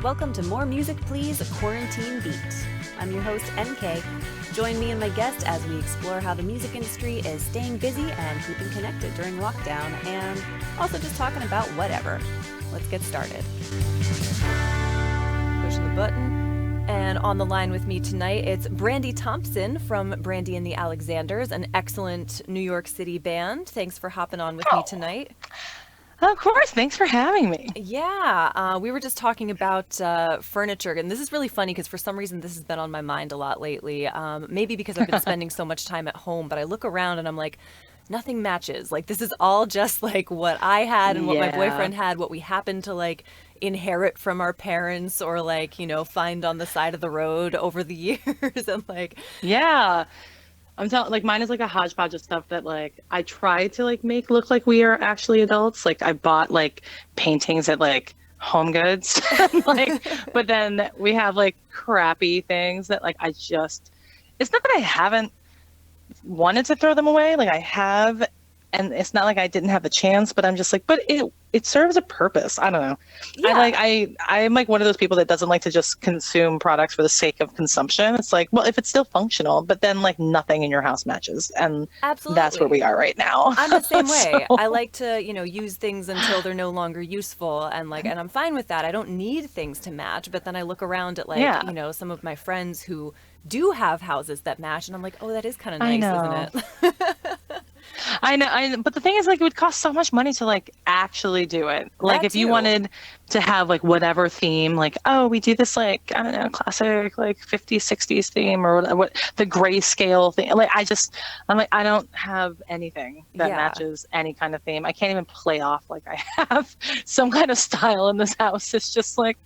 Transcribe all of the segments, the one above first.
welcome to More Music Please, a Quarantine Beat. I'm your host, NK. Join me and my guest as we explore how the music industry is staying busy and keeping connected during lockdown, and also just talking about whatever. Let's get started. Pushing the button. And on the line with me tonight, it's Brandi Thompson from Brandi and the Alexanders, an excellent New York City band. Thanks for hopping on with me tonight. Of course. Thanks for having me. Yeah, we were just talking about furniture, and this is really funny because for some reason this has been on my mind a lot lately. Maybe because I've been spending so much time at home, but I look around and I'm like, nothing matches. Like, this is all just like what I had and what my boyfriend had, what we happened to like inherit from our parents or like, you know, find on the side of the road over the years. And like, Yeah. I'm telling, like, mine is like a hodgepodge of stuff that like I try to like make look like we are actually adults. Like, I bought like paintings at like Home Goods, like, but then we have like crappy things that like it's not that I haven't wanted to throw them away. Like, I have, and it's not like I didn't have the chance, but I'm just like, but it serves a purpose. I don't know. yeah. I'm like one of those people that doesn't like to just consume products for the sake of consumption. It's like, well, if it's still functional, but then like nothing in your house matches. And Absolutely. that's where we are right now. I'm the same way. So, I like to, you know, use things until they're no longer useful, and like, and I'm fine with that. I don't need things to match, but then I look around at like, yeah, you know, some of my friends who do have houses that match, and I'm like, oh, that is kind of I nice, know. isn't it? I know, but the thing is, like, it would cost so much money to like actually do it. Like, That if you too. wanted to have like whatever theme, like, oh, we do this like, I don't know, classic like 50s, 60s theme, or what the grayscale thing. Like, I'm like, I don't have anything that Yeah. matches any kind of theme. I can't even play off like I have some kind of style in this house. It's just like,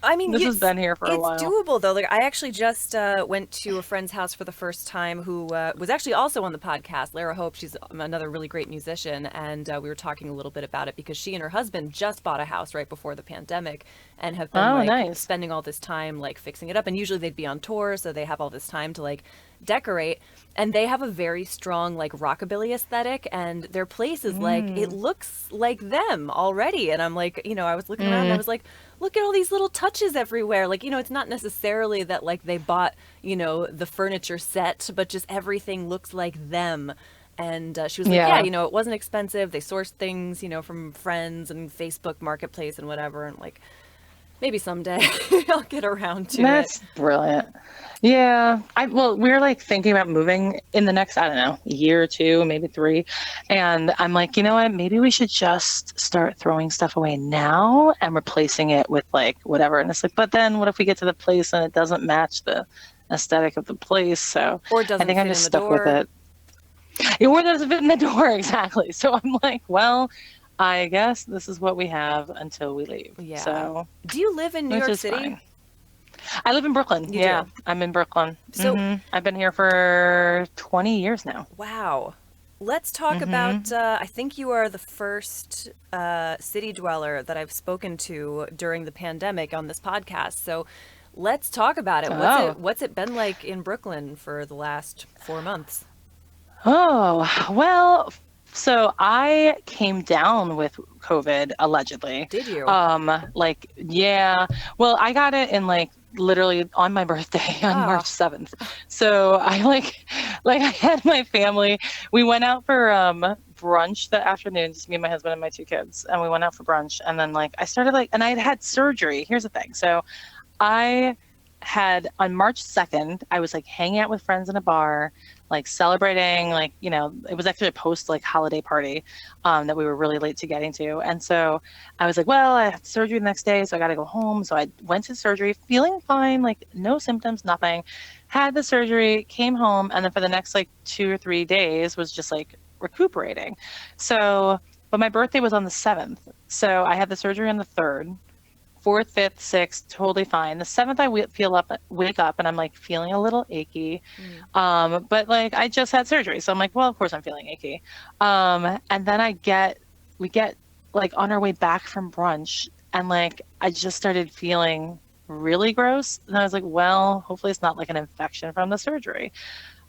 I mean, this has been here for a it's while. doable though. Like, I actually just went to a friend's house for the first time who was actually also on the podcast, Lara Hope. She's another really great musician, and we were talking a little bit about it because she and her husband just bought a house right before the pandemic and have been Oh, like nice. spending all this time like fixing it up. And usually they'd be on tour, so they have all this time to like decorate. And they have a very strong like rockabilly aesthetic, and their place is like, it looks like them already. And I'm like, you know, I was looking around and I was like, look at all these little touches everywhere. Like, you know, it's not necessarily that like they bought, you know, the furniture set, but just everything looks like them. And she was like, yeah, Yeah. you know, it wasn't expensive. They sourced things, you know, from friends and Facebook Marketplace and whatever. And like, maybe someday I'll get around to it. That's brilliant. Yeah. We're like thinking about moving in the next, I don't know, year or two, maybe 3. And I'm like, you know what? Maybe we should just start throwing stuff away now and replacing it with like whatever. And it's like, but then what if we get to the place and it doesn't match the aesthetic of the place? So Or it I doesn't think fit I'm in just the stuck with door. it. Or doesn't fit in the door. Exactly. So I'm like, well, I guess this is what we have until we leave. Yeah. So, Do you live in New which York is City? fine. I live in Brooklyn. You Yeah, do. I'm in Brooklyn. So, I've been here for 20 years now. wow. Let's talk about, I think you are the first city dweller that I've spoken to during the pandemic on this podcast. So let's talk about it. Oh. What's it been like in Brooklyn for the last 4 months? Oh, well, so I came down with COVID allegedly. Did you? Like, yeah. Well, I got it in like literally on my birthday on Ah. March 7th. So I like I had my family. We went out for brunch that afternoon, just me and my husband and my 2 kids, and we went out for brunch. And then like I started like, and I had surgery. Here's the thing. So I had on March 2nd, I was like hanging out with friends in a bar, like celebrating, like, you know, it was actually a post like holiday party that we were really late to getting to. And so I was like, well, I have surgery the next day, so I got to go home. So I went to surgery feeling fine, like no symptoms, nothing. Had the surgery, came home, and then for the next like 2 or 3 days was just like recuperating. So, but my birthday was on the 7th. So I had the surgery on the 3rd. 4th, 5th, 6th, totally fine. The 7th, I wake up and I'm like feeling a little achy. But like I just had surgery. So I'm like, well, of course I'm feeling achy. And then we get like on our way back from brunch and like I just started feeling really gross. And I was like, well, hopefully it's not like an infection from the surgery.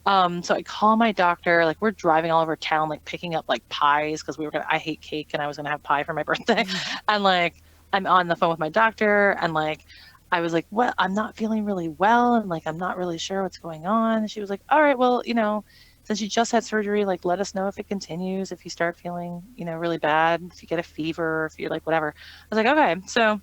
So I call my doctor, like we're driving all over town, like picking up like pies because I hate cake and I was going to have pie for my birthday. And like, I'm on the phone with my doctor, and like, I was like, well, I'm not feeling really well, and like, I'm not really sure what's going on. And she was like, all right, well, since you just had surgery, like, let us know if it continues, if you start feeling, really bad, if you get a fever, if you're like, whatever. I was like, okay. So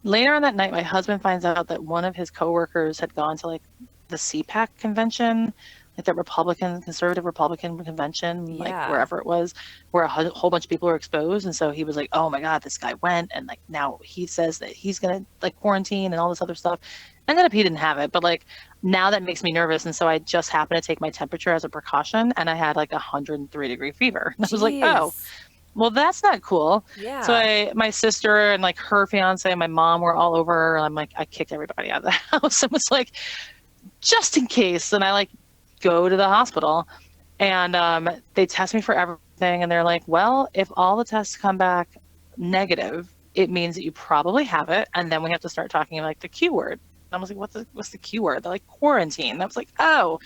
later on that night, my husband finds out that one of his coworkers had gone to like the CPAC convention, like the conservative Republican convention, like Yeah. wherever it was, where a whole bunch of people were exposed. And so he was like, oh my God, this guy went. And like, now he says that he's going to like quarantine and all this other stuff. Ended up he didn't have it, but like now that makes me nervous. And so I just happened to take my temperature as a precaution, and I had like 103-degree fever. And I was like, oh, Jeez. well, that's not cool. Yeah. So my sister and like her fiance and my mom were all over. I'm like, I kicked everybody out of the house and was like, just in case. And I like go to the hospital, and they test me for everything. And they're like, well, if all the tests come back negative, it means that you probably have it. And then we have to start talking like the Q word. And I was like, what's the Q word? They're like, quarantine. And I was like, oh,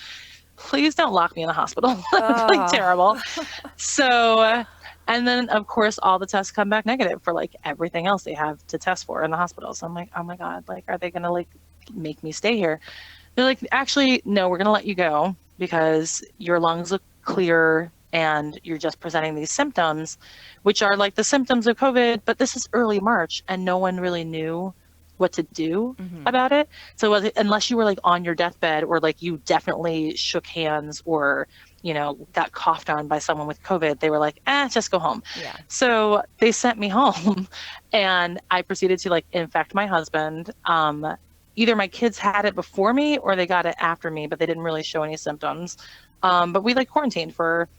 please don't lock me in the hospital. It's like terrible. So, and then of course all the tests come back negative for like everything else they have to test for in the hospital. So I'm like, oh my God, like, are they going to like make me stay here? They're like, actually, no, we're going to let you go because your lungs look clear and you're just presenting these symptoms, which are like the symptoms of COVID, but this is early March and no one really knew what to do about it. So unless you were like on your deathbed, or like you definitely shook hands, or got coughed on by someone with COVID, they were like, just go home. Yeah. So they sent me home, and I proceeded to like infect my husband. Either my kids had it before me or they got it after me, but they didn't really show any symptoms. But we like quarantined for,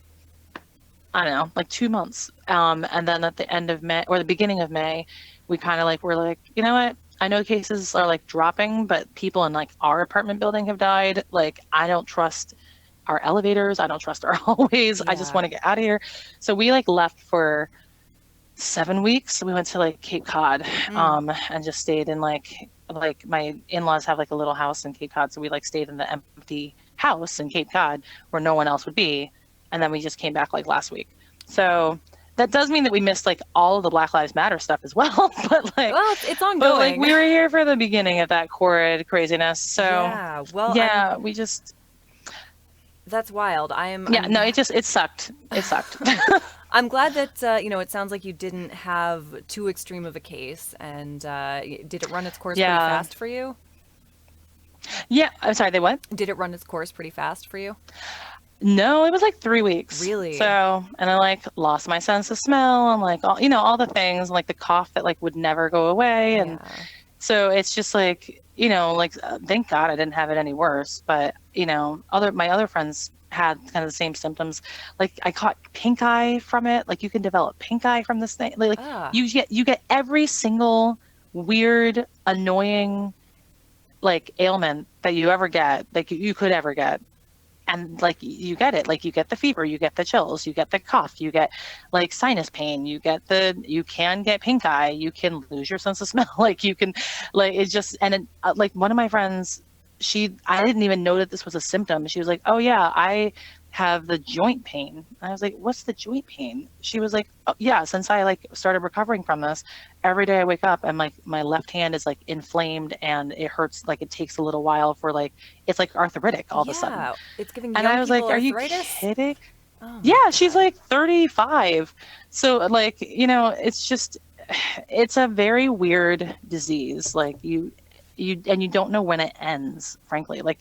I don't know, like 2 months. And then at the end of May or the beginning of May, we kind of like, we're like, you know what? I know cases are like dropping, but people in like our apartment building have died. Like, I don't trust our elevators. I don't trust our hallways. I just want to get out of here. So we like left for 7 weeks. We went to like Cape Cod, and just stayed in like my in-laws have like a little house in Cape Cod. So we like stayed in the empty house in Cape Cod where no one else would be. And then we just came back like last week. So that does mean that we missed like all of the Black Lives Matter stuff as well. But like, well, it's ongoing. But like, we were here for the beginning of that horrid craziness. So yeah, we just. That's wild. No, it sucked. It sucked. I'm glad that it sounds like you didn't have too extreme of a case. And did it run its course pretty fast for you? Yeah, I'm sorry. They what? Did it run its course pretty fast for you? No, it was like 3 weeks. Really? So, and I like lost my sense of smell and like all the things, like the cough that like would never go away. And so it's just like, thank God I didn't have it any worse. But, my other friends had kind of the same symptoms. Like I caught pink eye from it. Like you can develop pink eye from this thing. Like you get every single weird, annoying, like ailment that you ever get, like you could ever get. And like you get it, like you get the fever, you get the chills, you get the cough, you get like sinus pain, you can get pink eye, you can lose your sense of smell, like you can, like it's just, and it, like one of my friends, I didn't even know that this was a symptom. She was like, oh yeah, I have the joint pain. I was like, what's the joint pain? She was like, oh, yeah, since I like started recovering from this, every day I wake up and like my left hand is like inflamed and it hurts. Like it takes a little while for like, it's like arthritic all of a sudden. It's giving and I was like, are arthritis? You kidding? Oh yeah, she's like 35. So like, it's just, it's a very weird disease. Like you don't know when it ends, frankly. Like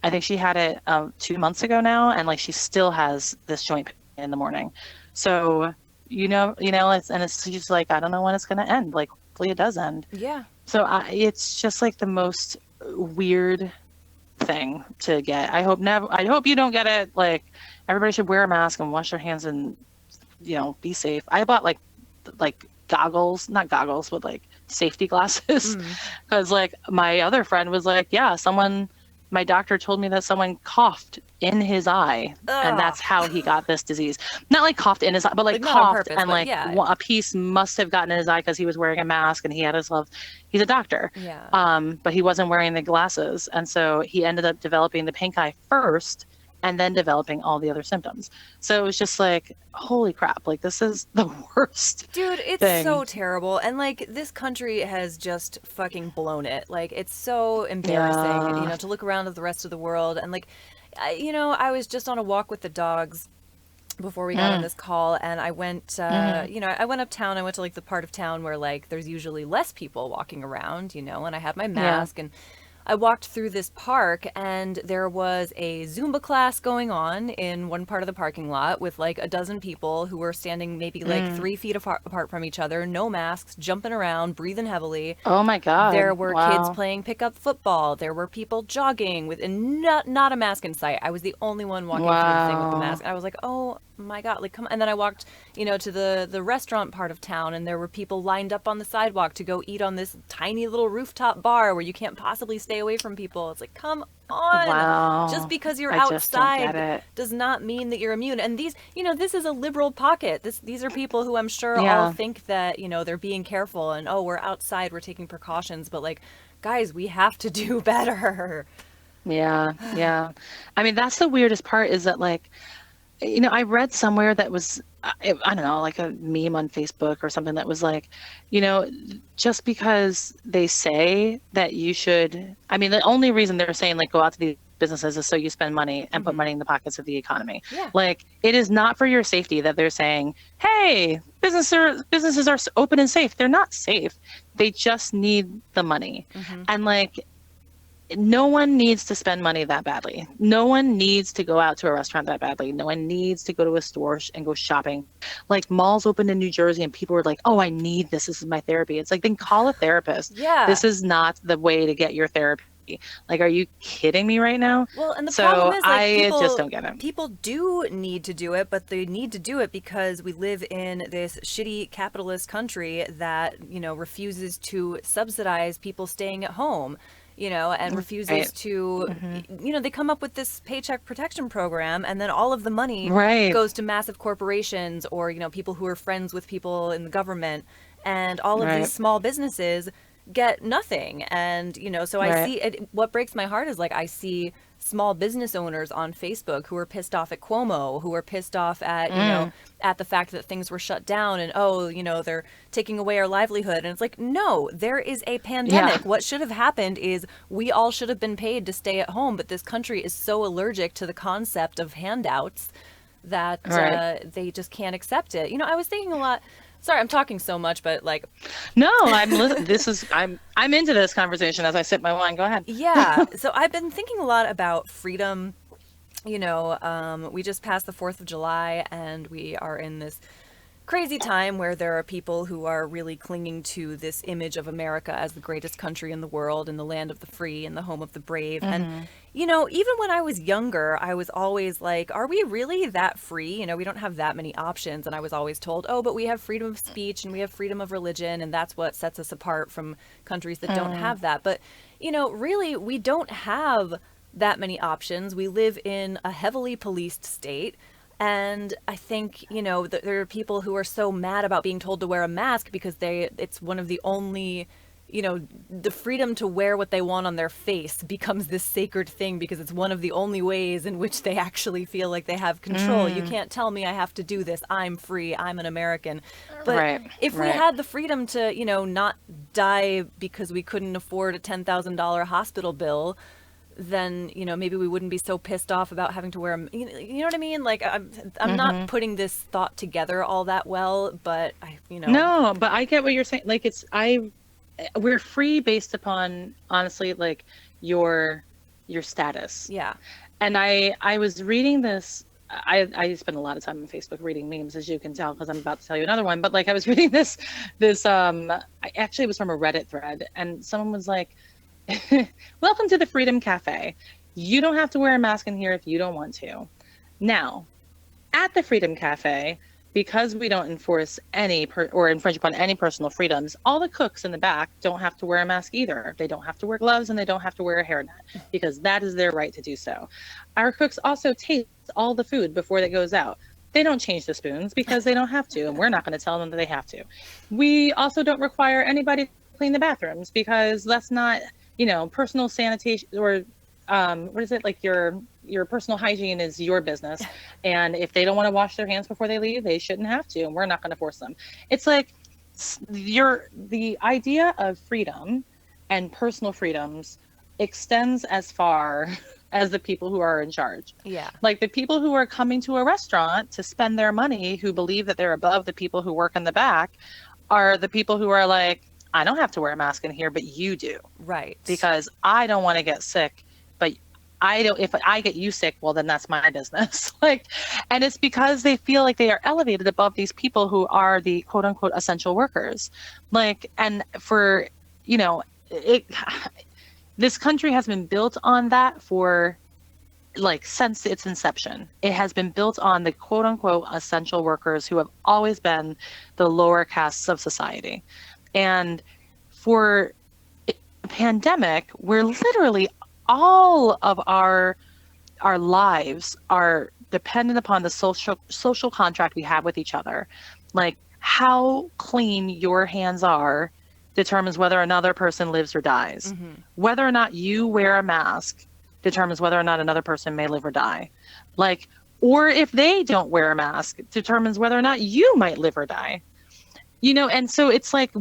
I think she had it 2 months ago now, and like she still has this joint pain in the morning. So it's just like, I don't know when it's gonna end. Like hopefully it does end. Yeah. So it's just like the most weird thing to get. I hope you don't get it. Like everybody should wear a mask and wash their hands and be safe. I bought like goggles, not goggles, but like safety glasses, because like my other friend was like, yeah, my doctor told me that someone coughed in his eye, and that's how he got this disease. Not like coughed in his eye, but like coughed, purpose, and like a piece must have gotten in his eye because he was wearing a mask and he had his gloves. He's a doctor, but he wasn't wearing the glasses, and so he ended up developing the pink eye first, and then developing all the other symptoms. So it was just like, holy crap, like this is the worst Dude, it's thing. so terrible. And like this country has just fucking blown it. Like it's so embarrassing, Yeah. to look around at the rest of the world. And like, I was just on a walk with the dogs before we got on this call, and I went, I went uptown. I went to like the part of town where like there's usually less people walking around, and I had my mask, and I walked through this park, and there was a Zumba class going on in one part of the parking lot with like a dozen people who were standing maybe like 3 feet apart from each other, no masks, jumping around, breathing heavily. Oh my God. There were Wow. kids playing pickup football. There were people jogging with and not a mask in sight. I was the only one walking through the thing with the mask. I was like, oh my God, like come on. And then I walked, to the restaurant part of town, and there were people lined up on the sidewalk to go eat on this tiny little rooftop bar where you can't possibly stay away from people. It's like, come on. Wow. Just because you're I just don't get outside it. does not mean that you're immune. And these, this is a liberal pocket. These are people who I'm sure Yeah. all think that, they're being careful and, oh, we're outside, we're taking precautions. But like, guys, we have to do better. Yeah. Yeah. I mean, that's the weirdest part is that like, I read somewhere that was, I don't know, like a meme on Facebook or something that was like, just because they say that you should, I mean, the only reason they're saying like go out to these businesses is so you spend money and put money in the pockets of the economy. Yeah. Like it is not for your safety that they're saying, hey, businesses are open and safe. They're not safe. They just need the money. And like, no one needs to spend money that badly. No one needs to go out to a restaurant that badly. No one needs to go to a store and go shopping. Like malls opened in New Jersey and people were like, oh, I need this. This is my therapy. It's like, then call a therapist. Yeah. This is not the way to get your therapy. Like, are you kidding me right now? Well, and the problem is, like, I just don't get it. People do need to do it, but they need to do it because we live in this shitty capitalist country that, refuses to subsidize people staying at home. And refuses to, they come up with this paycheck protection program, and then all of the money goes to massive corporations or, people who are friends with people in the government, and all of these small businesses get nothing. And, so I see it, what breaks my heart is like, I see small business owners on Facebook who are pissed off at Cuomo, who are pissed off at, at the fact that things were shut down and, they're taking away our livelihood. And it's like, no, there is a pandemic. Yeah. What should have happened is we all should have been paid to stay at home. But this country is so allergic to the concept of handouts that they just can't accept it. I was thinking a lot. Sorry, I'm talking so much, but like, no, I'm into this conversation as I sip my wine. Go ahead. Yeah. So I've been thinking a lot about freedom. We just passed the 4th of July, and we are in this crazy time where there are people who are really clinging to this image of America as the greatest country in the world and the land of the free and the home of the brave. And, even when I was younger, I was always like, are we really that free? We don't have that many options. And I was always told, oh, but we have freedom of speech and we have freedom of religion. And that's what sets us apart from countries that don't have that. But, really, we don't have that many options. We live in a heavily policed state. And I think, there are people who are so mad about being told to wear a mask because it's one of the only, the freedom to wear what they want on their face becomes this sacred thing because it's one of the only ways in which they actually feel like they have control. You can't tell me I have to do this. I'm free. I'm an American. But if we had the freedom to, not die because we couldn't afford a $10,000 hospital bill, then maybe we wouldn't be so pissed off about having to wear a, you know what I mean? Like I'm not putting this thought together all that well, but No, but I get what you're saying. Like we're free based upon honestly like your status. Yeah. And I was reading this. I spend a lot of time on Facebook reading memes, as you can tell, because I'm about to tell you another one. But like I was reading this actually it was from a Reddit thread, and someone was like, welcome to the Freedom Cafe. You don't have to wear a mask in here if you don't want to. Now, at the Freedom Cafe, because we don't enforce or infringe upon any personal freedoms, all the cooks in the back don't have to wear a mask either. They don't have to wear gloves and they don't have to wear a hairnet because that is their right to do so. Our cooks also taste all the food before it goes out. They don't change the spoons because they don't have to, and we're not going to tell them that they have to. We also don't require anybody to clean the bathrooms because that's not, personal sanitation or what is it, like your your personal hygiene is your business. And if they don't want to wash their hands before they leave, they shouldn't have to. And we're not going to force them. It's like the idea of freedom and personal freedoms extends as far as the people who are in charge. Yeah. Like the people who are coming to a restaurant to spend their money, who believe that they're above the people who work in the back, are the people who are like, I don't have to wear a mask in here, but you do. Right. Because I don't want to get sick, but I don't, if I get you sick, well, then that's my business. Like, and it's because they feel like they are elevated above these people who are the quote unquote essential workers. Like, and for, you know, this country has been built on that for like since its inception. It has been built on the quote unquote essential workers who have always been the lower castes of society. And for a pandemic, where literally all of our lives are dependent upon the social contract we have with each other. Like how clean your hands are determines whether another person lives or dies. Mm-hmm. Whether or not you wear a mask determines whether or not another person may live or die. Like, or if they don't wear a mask determines whether or not you might live or die. You know, and so it's like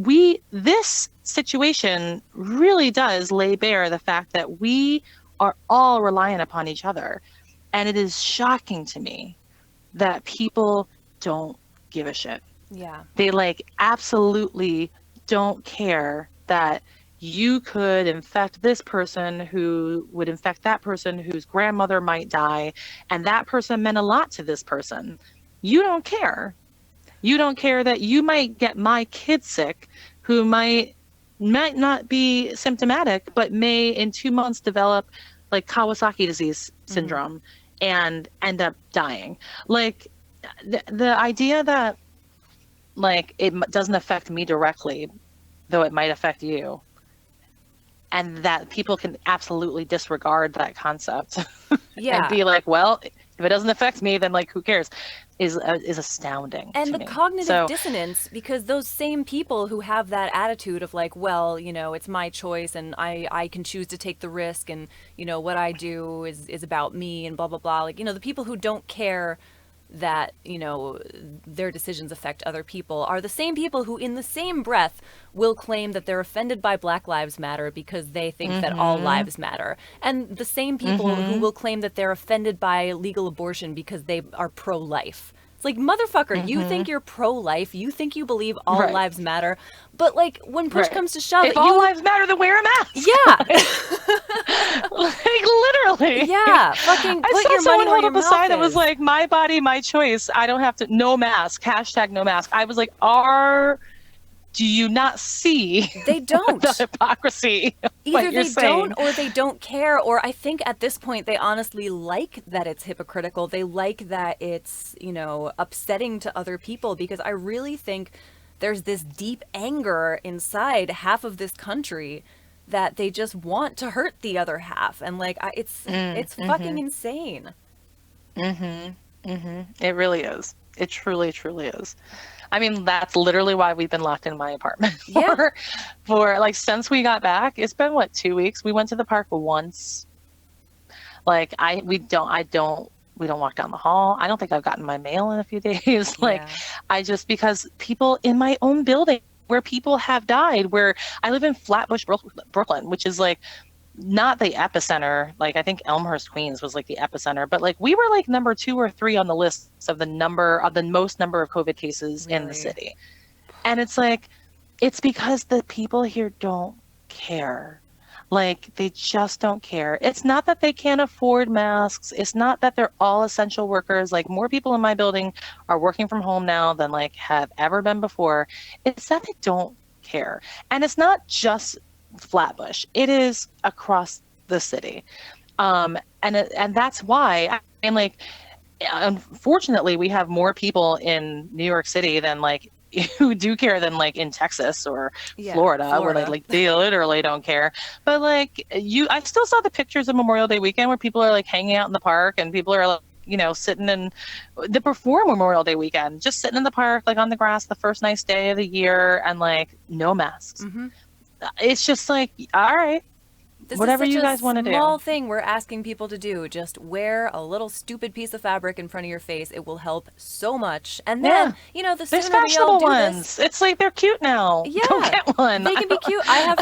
this situation really does lay bare the fact that we are all reliant upon each other. And it is shocking to me that people don't give a shit. Yeah. They like absolutely don't care that you could infect this person who would infect that person whose grandmother might die. And that person meant a lot to this person. You don't care. You don't care that you might get my kid sick, who might not be symptomatic, but may in 2 months develop like Kawasaki disease syndrome and end up dying. Like the idea that like it doesn't affect me directly, though it might affect you, and that people can absolutely disregard that concept and be like, well, if it doesn't affect me, then like who cares, is astounding. And to the me. cognitive dissonance, because those same people who have that attitude of like, well, you know, it's my choice and I can choose to take the risk, and you know what I do is about me and blah blah blah, like, you know, the people who don't care that, you know, their decisions affect other people are the same people who in the same breath will claim that they're offended by Black Lives Matter because they think that all lives matter. And the same people who will claim that they're offended by legal abortion because they are pro-life. It's like, motherfucker, you think you're pro-life, you think you believe all lives matter, but like when push comes to shove, if all lives matter, then wear a mask. Yeah. Like literally. Yeah. Fucking put your money where your mouth is. I saw someone hold up a sign that was like, my body, my choice. I don't have to, no mask, hashtag no mask. I was like, do you not see they don't the hypocrisy? Either they don't or they don't care, or I think at this point they honestly like that it's hypocritical. They like that it's, you know, upsetting to other people, because I really think there's this deep anger inside half of this country that they just want to hurt the other half, and like it's fucking insane. It really is. It truly is. I mean, that's literally why we've been locked in my apartment for like since we got back. It's been what, 2 weeks? We went to the park once. Like we don't walk down the hall. I don't think I've gotten my mail in a few days. Like I just, because people in my own building where people have died, where I live in Flatbush, Brooklyn, which is like not the epicenter. Like I think Elmhurst, Queens was like the epicenter, but like we were like number 2 or 3 on the list of the most number of COVID cases in the city. And it's like, it's because the people here don't care. Like they just don't care. It's not that they can't afford masks. It's not that they're all essential workers. Like more people in my building are working from home now than like have ever been before. It's that they don't care. And it's not just Flatbush. It is across the city. And that's why I mean, like, unfortunately we have more people in New York City than like who do care than like in Texas or Florida, where they literally don't care. But like I still saw the pictures of Memorial Day weekend where people are like hanging out in the park, and people are like, you know, sitting in before Memorial Day weekend, just sitting in the park, like on the grass, the first nice day of the year, and like no masks. It's just like, all right. This is Whatever such you a guys want to small do. thing we're asking people to do. Just wear a little stupid piece of fabric in front of your face. It will help so much. And then, Yeah. the There's sooner we all fashionable do this, ones. It's like they're cute now. Go yeah, get one. they can be cute. I have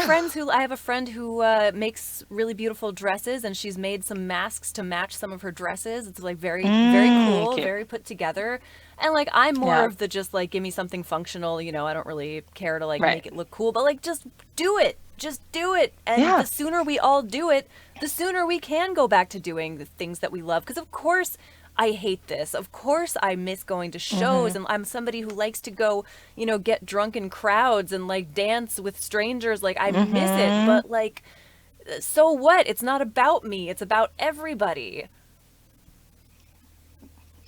a friend who makes really beautiful dresses, and she's made some masks to match some of her dresses. It's like very, very cool, Cute. very put together. And like I'm more Yeah. of the just like give me something functional, I don't really care to like Right. make it look cool, but like just do it. Just do it. And Yeah. the sooner we all do it, the sooner we can go back to doing the things that we love. Because of course I hate this. Of course I miss going to shows, and I'm somebody who likes to go, get drunk in crowds and like dance with strangers. Like I miss it, but like so what? It's not about me. It's about everybody.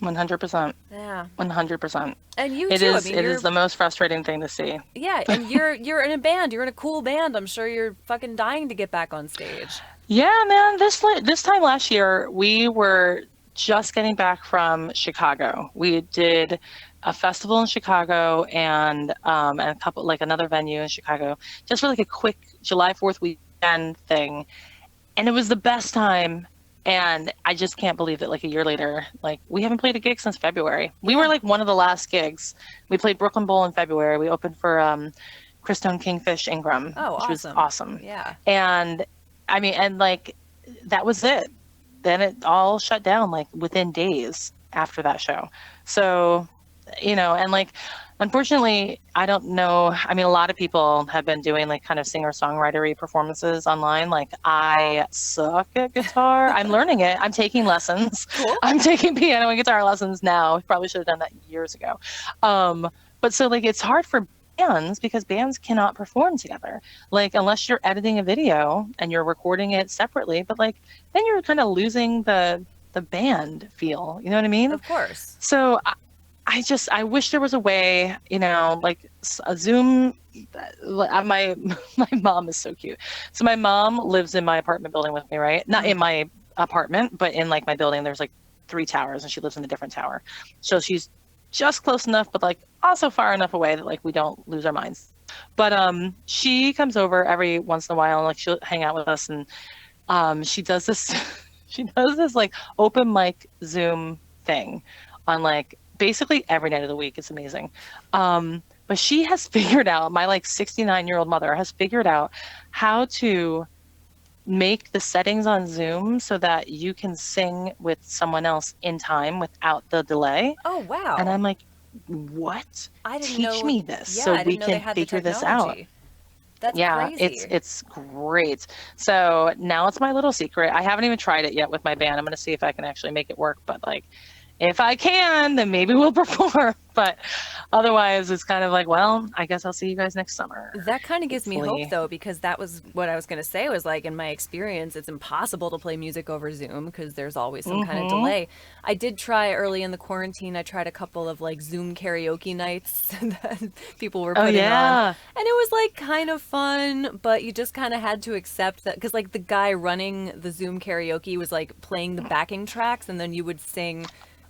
100%. Yeah. 100%. And you It too. is. It is the most frustrating thing to see. Yeah, and you're in a band. You're in a cool band. I'm sure you're fucking dying to get back on stage. Yeah, man. This time last year, we were just getting back from Chicago. We did a festival in Chicago and a couple, like another venue in Chicago, just for like a quick July 4th weekend thing. And it was the best time. And I just can't believe that like a year later, like we haven't played a gig since February. We were like one of the last gigs. We played Brooklyn Bowl in February. We opened for Christone Kingfish Ingram, which was awesome. Yeah. And I mean, and like that was it. Then it all shut down like within days after that show. So, and like, unfortunately, I don't know. I mean, a lot of people have been doing like kind of singer-songwritery performances online. Like, I suck at guitar. I'm learning it. I'm taking lessons. Cool. I'm taking piano and guitar lessons now. Probably should have done that years ago. But so like, it's hard for bands because bands cannot perform together. Like, unless you're editing a video and you're recording it separately, but like, then you're kind of losing the band feel. You know what I mean? Of course. So I wish there was a way, like a Zoom. My mom is so cute. So my mom lives in my apartment building with me, right? Not in my apartment, but in like my building. There's like 3 towers, and she lives in a different tower. So she's just close enough, but like also far enough away that like we don't lose our minds. But she comes over every once in a while, and like she'll hang out with us, and she does this. She does this like open mic Zoom thing on like basically every night of the week. It's amazing. But she has figured out, my like 69-year-old mother has figured out how to make the settings on Zoom so that you can sing with someone else in time without the delay. Oh, wow. And I'm like, what? I didn't Teach know, me this yeah, so I didn't we know they can had the figure this out. technology. That's Yeah, crazy. it's great. So now it's my little secret. I haven't even tried it yet with my band. I'm going to see if I can actually make it work. But like, if I can, then maybe we'll perform. But otherwise, it's kind of like, well, I guess I'll see you guys next summer. That kind of gives me Hopefully. hope, though, because that was what I was going to say was like, in my experience, it's impossible to play music over Zoom because there's always some kind of delay. I did try early in the quarantine. I tried a couple of like Zoom karaoke nights that people were putting on. And it was like kind of fun, but you just kind of had to accept that because like the guy running the Zoom karaoke was like playing the backing tracks, and then you would sing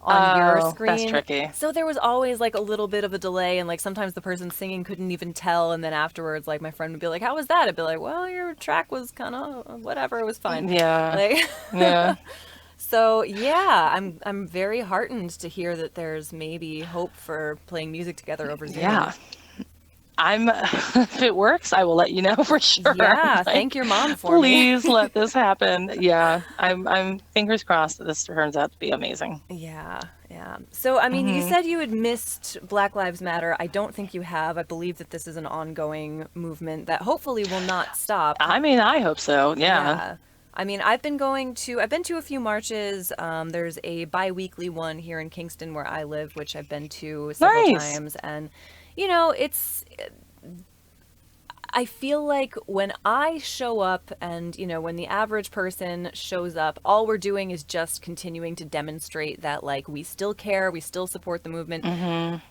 on your screen. That's tricky. So there was always like a little bit of a delay, and like sometimes the person singing couldn't even tell, and then afterwards like my friend would be like, how was that? I'd be like, well, your track was kind of whatever, it was fine. Yeah. Like, Yeah. so yeah, I'm very heartened to hear that there's maybe hope for playing music together over Zoom. Yeah. If it works, I will let you know for sure. Yeah, Like, thank your mom for me. please let this happen. Yeah. I'm fingers crossed that this turns out to be amazing. Yeah, yeah. So, I mean, you said you had missed Black Lives Matter. I don't think you have. I believe that this is an ongoing movement that hopefully will not stop. I mean, I hope so. Yeah. I mean, I've been to a few marches. There's a bi-weekly one here in Kingston where I live, which I've been to several times. And, I feel like when I show up and, when the average person shows up, all we're doing is just continuing to demonstrate that, like, we still care, we still support the movement.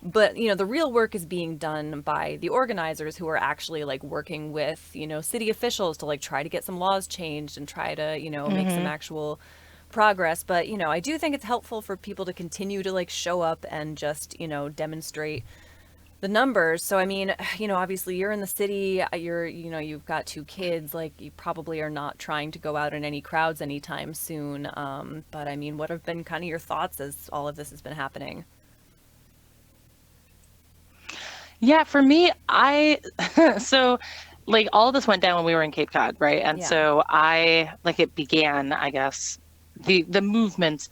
But, the real work is being done by the organizers who are actually, like, working with, city officials to, like, try to get some laws changed and try to, make some actual progress. But, I do think it's helpful for people to continue to, like, show up and just, demonstrate the numbers. So I mean, obviously you're in the city, you've got two kids, like you probably are not trying to go out in any crowds anytime soon. But I mean, what have been kind of your thoughts as all of this has been happening? Yeah, for me, so like all of this went down when we were in Cape Cod, right? And Yeah. so it began, I guess, the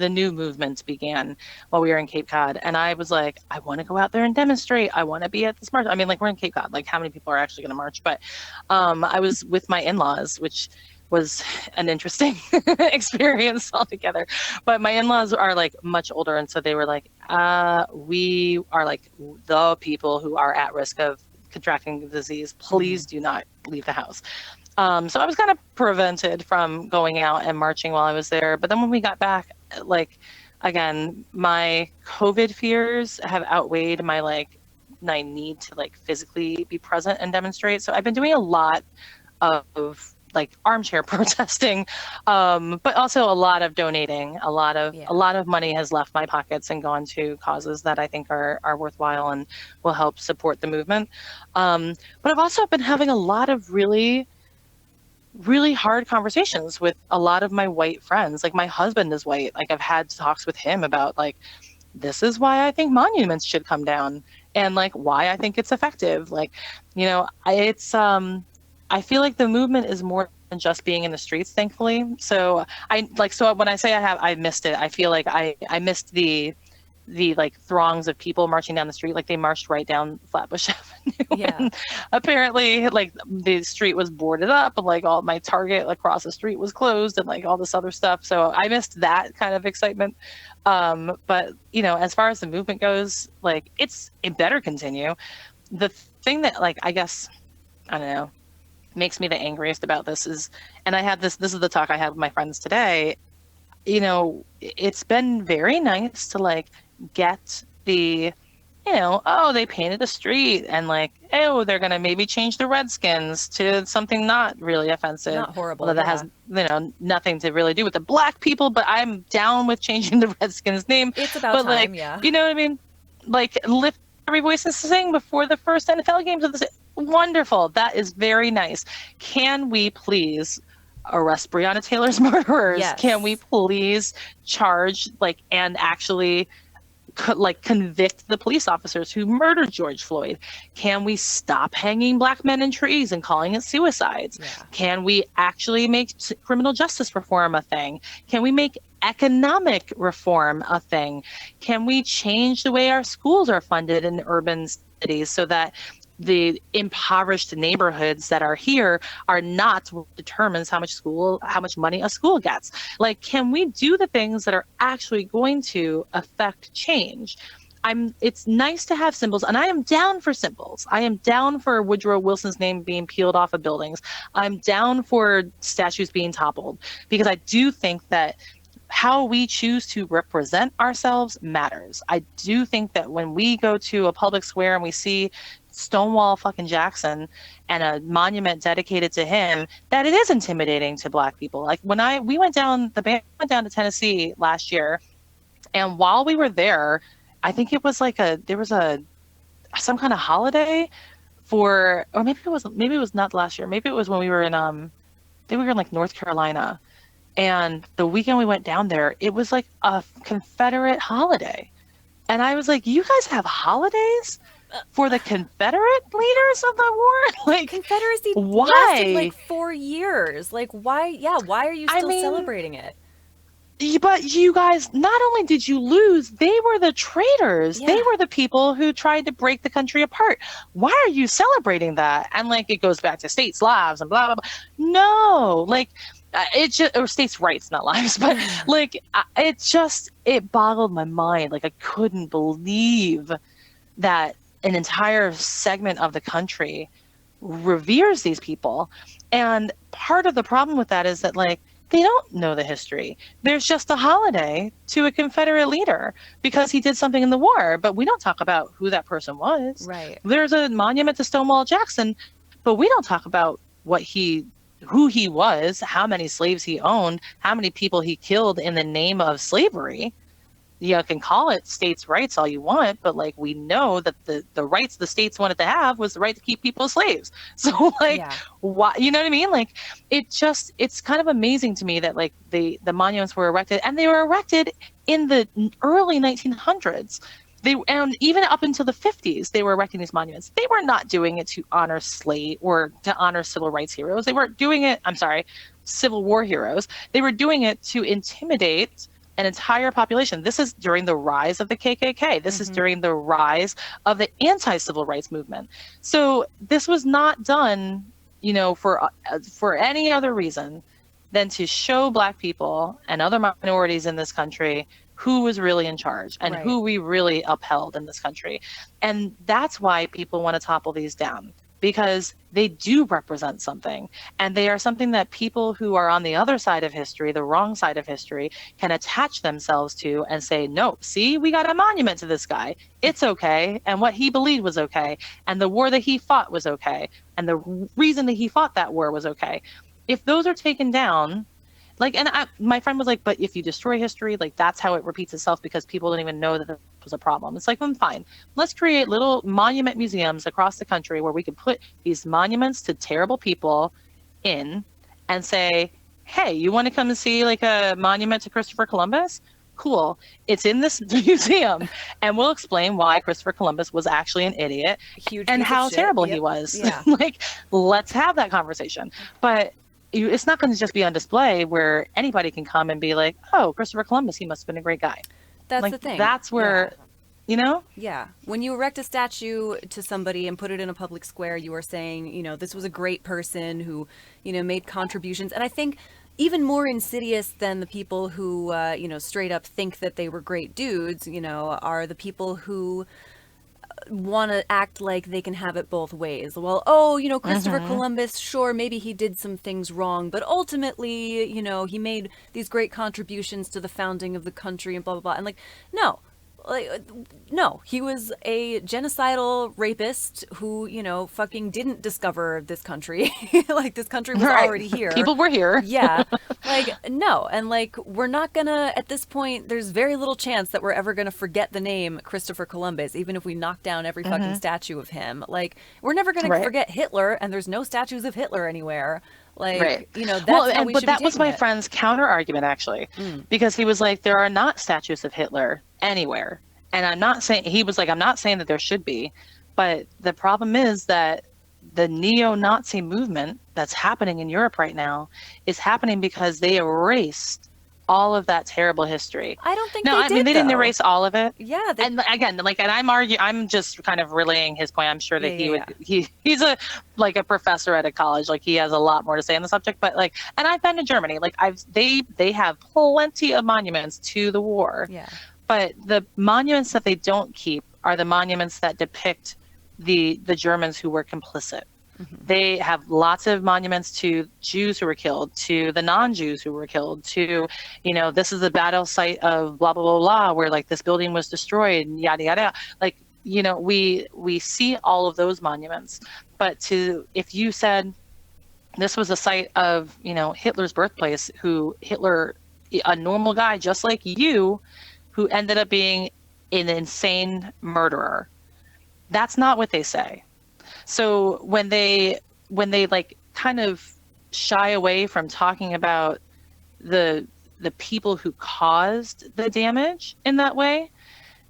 new movement began while we were in Cape Cod. And I was like, I want to go out there and demonstrate. I want to be at this march. I mean, like we're in Cape Cod, like how many people are actually going to march? But I was with my in-laws, which was an interesting experience altogether. But my in-laws are like much older, and so they were like, we are like the people who are at risk of contracting the disease. Please do not leave the house. So I was kind of prevented from going out and marching while I was there. But then when we got back, like, again, my COVID fears have outweighed my need to like physically be present and demonstrate. So I've been doing a lot of like armchair protesting, but also a lot of donating. Yeah. A lot of money has left my pockets and gone to causes that I think are worthwhile and will help support the movement. But I've also been having a lot of really hard conversations with a lot of my white friends. Like my husband is white. Like I've had talks with him about like, this is why I think monuments should come down and like why I think it's effective. Like, I feel like the movement is more than just being in the streets, thankfully. So when I say I missed it, I feel like I missed the like throngs of people marching down the street. Like they marched right down Flatbush Avenue. Yeah. And apparently like the street was boarded up and like all my Target across the street was closed and like all this other stuff. So I missed that kind of excitement. But as far as the movement goes, like it better continue. The thing that like, I guess, I don't know, makes me the angriest about this is, and I had this is the talk I had with my friends today, it's been very nice to like get the, oh, they painted a street and like, oh, they're going to maybe change the Redskins to something not really offensive. Not horrible. Although that has, nothing to really do with the black people, but I'm down with changing the Redskins name. It's about but time, like, yeah. You know what I mean? Like lift every voice and sing before the first NFL games of the wonderful. That is very nice. Can we please arrest Breonna Taylor's murderers? Yes. Can we please charge and actually convict the police officers who murdered George Floyd? Can we stop hanging black men in trees and calling it suicides? Yeah. Can we actually make criminal justice reform a thing? Can we make economic reform a thing? Can we change the way our schools are funded in urban cities so that the impoverished neighborhoods that are here are not what determines how much money a school gets? Like, can we do the things that are actually going to affect change? It's nice to have symbols, and I am down for symbols. I am down for Woodrow Wilson's name being peeled off of buildings. I'm down for statues being toppled, because I do think that how we choose to represent ourselves matters. I do think that when we go to a public square and we see Stonewall fucking Jackson and a monument dedicated to him, that it is intimidating to black people. Like when the band went down to Tennessee last year, and while we were there, I think it was there was some kind of holiday or maybe it was not last year. Maybe it was when we were in like North Carolina. And the weekend we went down there, it was like a Confederate holiday. And I was like, you guys have holidays for the Confederate leaders of the war? Like, Confederacy why? lasted like 4 years. Like, why? Yeah, why are you still celebrating it? But you guys, not only did you lose, they were the traitors. Yeah. They were the people who tried to break the country apart. Why are you celebrating that? And like, it goes back to states' lives and blah, blah, blah. No, like, it just, or states' rights, not lives, but like, it boggled my mind. Like, I couldn't believe that an entire segment of the country reveres these people. And part of the problem with that is that, like, they don't know the history. There's just a holiday to a Confederate leader because he did something in the war, but we don't talk about who that person was. Right. There's a monument to Stonewall Jackson, but we don't talk about who he was, how many slaves he owned, how many people he killed in the name of slavery. you can call it states' rights all you want, but like we know that the rights the states wanted to have was the right to keep people as slaves. So like, Yeah. why, you know what I mean? Like, it's kind of amazing to me that like the monuments were erected, and they were erected in the early 1900s. And even up until the 50s, they were erecting these monuments. They were not doing it to honor slave or to honor civil rights heroes. They weren't doing it, I'm sorry, Civil War heroes. They were doing it to intimidate an entire population. This is during the rise of the KKK. This is during the rise of the anti-civil rights movement. So this was not done, for any other reason than to show Black people and other minorities in this country who was really in charge and Right. who we really upheld in this country. And that's why people want to topple these down, because they do represent something, and they are something that people who are on the other side of history, the wrong side of history, can attach themselves to and say, no, see, we got a monument to this guy. It's okay. And what he believed was okay. And the war that he fought was okay. And the reason that he fought that war was okay. If those are taken down, like, and my friend was like, but if you destroy history, like that's how it repeats itself, because people don't even know that this was a problem. It's like, well, fine. Let's create little monument museums across the country where we can put these monuments to terrible people in and say, hey, you want to come and see like a monument to Christopher Columbus? Cool. It's in this museum, and we'll explain why Christopher Columbus was actually an idiot and how terrible he was. Yeah. Like, let's have that conversation. But it's not going to just be on display where anybody can come and be like, oh, Christopher Columbus, he must have been a great guy. That's like, the thing. That's where, Yeah. When you erect a statue to somebody and put it in a public square, you are saying, this was a great person who, made contributions. And I think even more insidious than the people who, straight up think that they were great dudes, are the people who want to act like they can have it both ways. Well, Christopher Columbus, sure, maybe he did some things wrong, but ultimately, he made these great contributions to the founding of the country and blah, blah, blah. And like, no, he was a genocidal rapist who, fucking didn't discover this country. Like, this country was already here. People were here. Yeah. Like, no. And like, we're not gonna, at this point, there's very little chance that we're ever gonna forget the name Christopher Columbus, even if we knock down every fucking statue of him. Like, we're never gonna forget Hitler, and there's no statues of Hitler anywhere. Like, that's how we should be that was taking my it. friend's counter argument, actually, because he was like, there are not statues of Hitler anywhere. And I'm not saying that there should be, but the problem is that the neo-Nazi movement that's happening in Europe right now is happening because they erased all of that terrible history. I don't think they didn't erase all of it. Yeah. And again, like, and I'm just kind of relaying his point. I'm sure that he's a professor at a college. Like, he has a lot more to say on the subject, but like, and I've been to Germany. Like, they have plenty of monuments to the war. Yeah. But the monuments that they don't keep are the monuments that depict the Germans who were complicit. They have lots of monuments to Jews who were killed, to the non-Jews who were killed, to, this is the battle site of blah, blah, blah, blah, where like this building was destroyed, yada, yada. Like, we see all of those monuments. But if you said this was a site of, Hitler's birthplace, Hitler, a normal guy just like you, who ended up being an insane murderer, that's not what they say. So when they like kind of shy away from talking about the people who caused the damage in that way,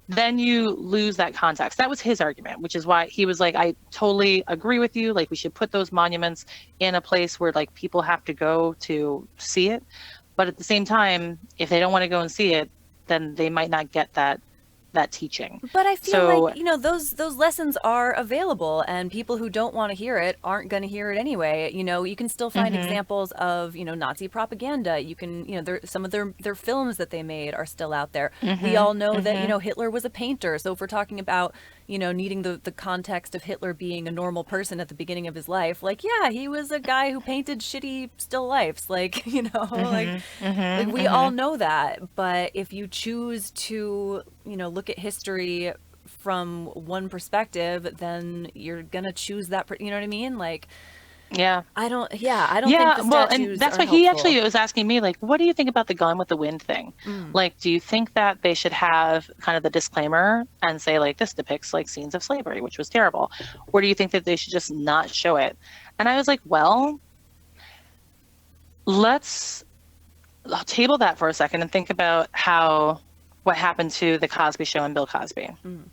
then you lose that context. That was his argument, which is why he was like, I totally agree with you. Like, we should put those monuments in a place where like people have to go to see it. But at the same time, if they don't want to go and see it, then they might not get that teaching. But I feel like, those lessons are available, and people who don't want to hear it aren't going to hear it anyway. You can still find examples of, Nazi propaganda. You can, some of their films that they made are still out there. We all know that, Hitler was a painter. So if we're talking about, needing the context of Hitler being a normal person at the beginning of his life, like, yeah, he was a guy who painted shitty still lifes. Like, we all know that. But if you choose to, look at history from one perspective, then you're gonna choose that. You know what I mean? Like, Yeah. I don't think Yeah, the well, and statues that's are what he helpful. actually was asking me, like, what do you think about the Gone with the Wind thing? Mm. Like, do you think that they should have kind of the disclaimer and say, like, this depicts like scenes of slavery, which was terrible? Or do you think that they should just not show it? And I was like, well, let's table that for a second and think about what happened to the Cosby Show and Bill Cosby. Mm.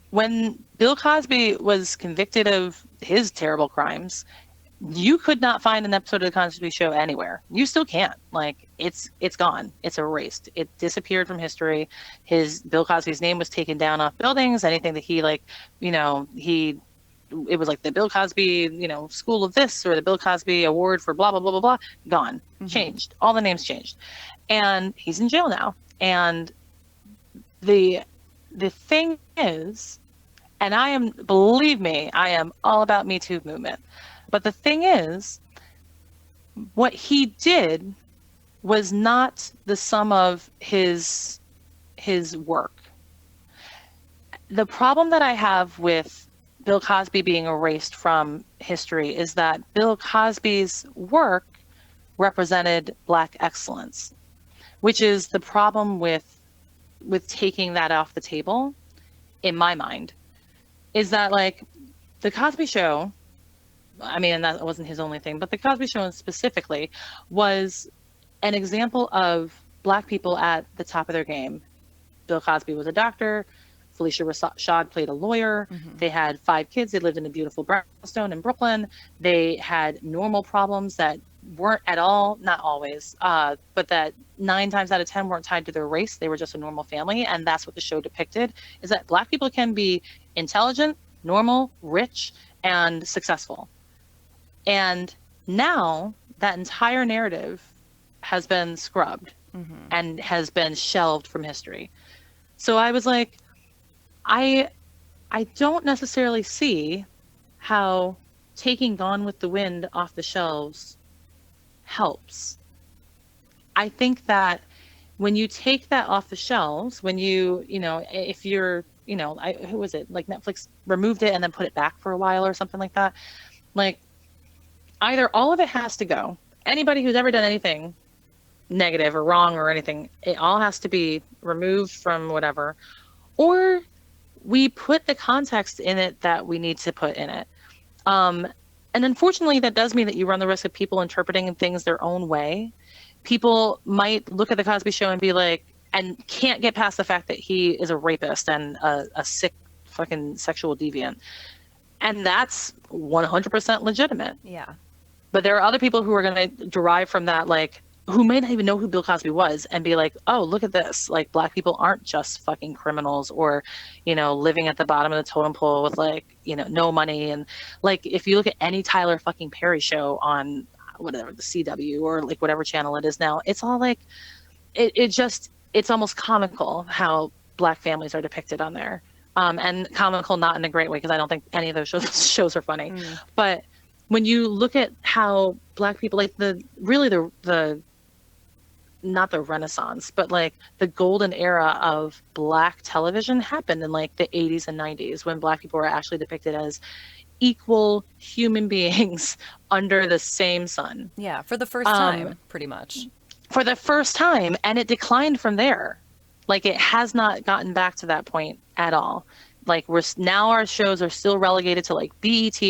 When Bill Cosby was convicted of his terrible crimes, you could not find an episode of the Cosby Show anywhere. You still can't. Like it's gone. It's erased. It disappeared from history. Bill Cosby's name was taken down off buildings. Anything that he it was like the Bill Cosby, School of this or the Bill Cosby Award for blah blah blah blah blah. Gone. Mm-hmm. Changed. All the names changed. And he's in jail now. And the thing is, and believe me, I am all about Me Too movement. But the thing is, what he did was not the sum of his work. The problem that I have with Bill Cosby being erased from history is that Bill Cosby's work represented Black excellence, which is the problem with taking that off the table, in my mind, is that like the Cosby Show, I mean, and that wasn't his only thing, but the Cosby Show specifically was an example of Black people at the top of their game. Bill Cosby was a doctor. Felicia Rashad played a lawyer. Mm-hmm. They had 5 kids. They lived in a beautiful brownstone in Brooklyn. They had normal problems that weren't at all, not always, but that 9 times out of 10 weren't tied to their race. They were just a normal family. And that's what the show depicted, is that Black people can be intelligent, normal, rich, and successful. And now that entire narrative has been scrubbed mm-hmm. and has been shelved from history. So I was like, I don't necessarily see how taking Gone with the Wind off the shelves helps. I think that when you take that off the shelves, when if you're, who was it? Like Netflix removed it and then put it back for a while or something like that. Like either all of it has to go. Anybody who's ever done anything negative or wrong or anything, it all has to be removed from whatever. Or we put the context in it that we need to put in it. And unfortunately, that does mean that you run the risk of people interpreting things their own way. People might look at the Cosby Show and be like, and can't get past the fact that he is a rapist and a sick fucking sexual deviant. And that's 100% legitimate. Yeah. But there are other people who are going to derive from that, like, who may not even know who Bill Cosby was and be like, oh, look at this. Like, Black people aren't just fucking criminals or, living at the bottom of the totem pole with like, no money. And like, if you look at any Tyler fucking Perry show on whatever, the CW or like whatever channel it is now, it's all like, it's almost comical how Black families are depicted on there. And comical, not in a great way, because I don't think any of those shows are funny. Mm. But when you look at how Black people, like the not the Renaissance, but like the golden era of Black television happened in like the 80s and 90s, when Black people were actually depicted as equal human beings under the same sun. Yeah, for the first time, pretty much. For the first time, and it declined from there. Like, it has not gotten back to that point at all. Like, now our shows are still relegated to like BET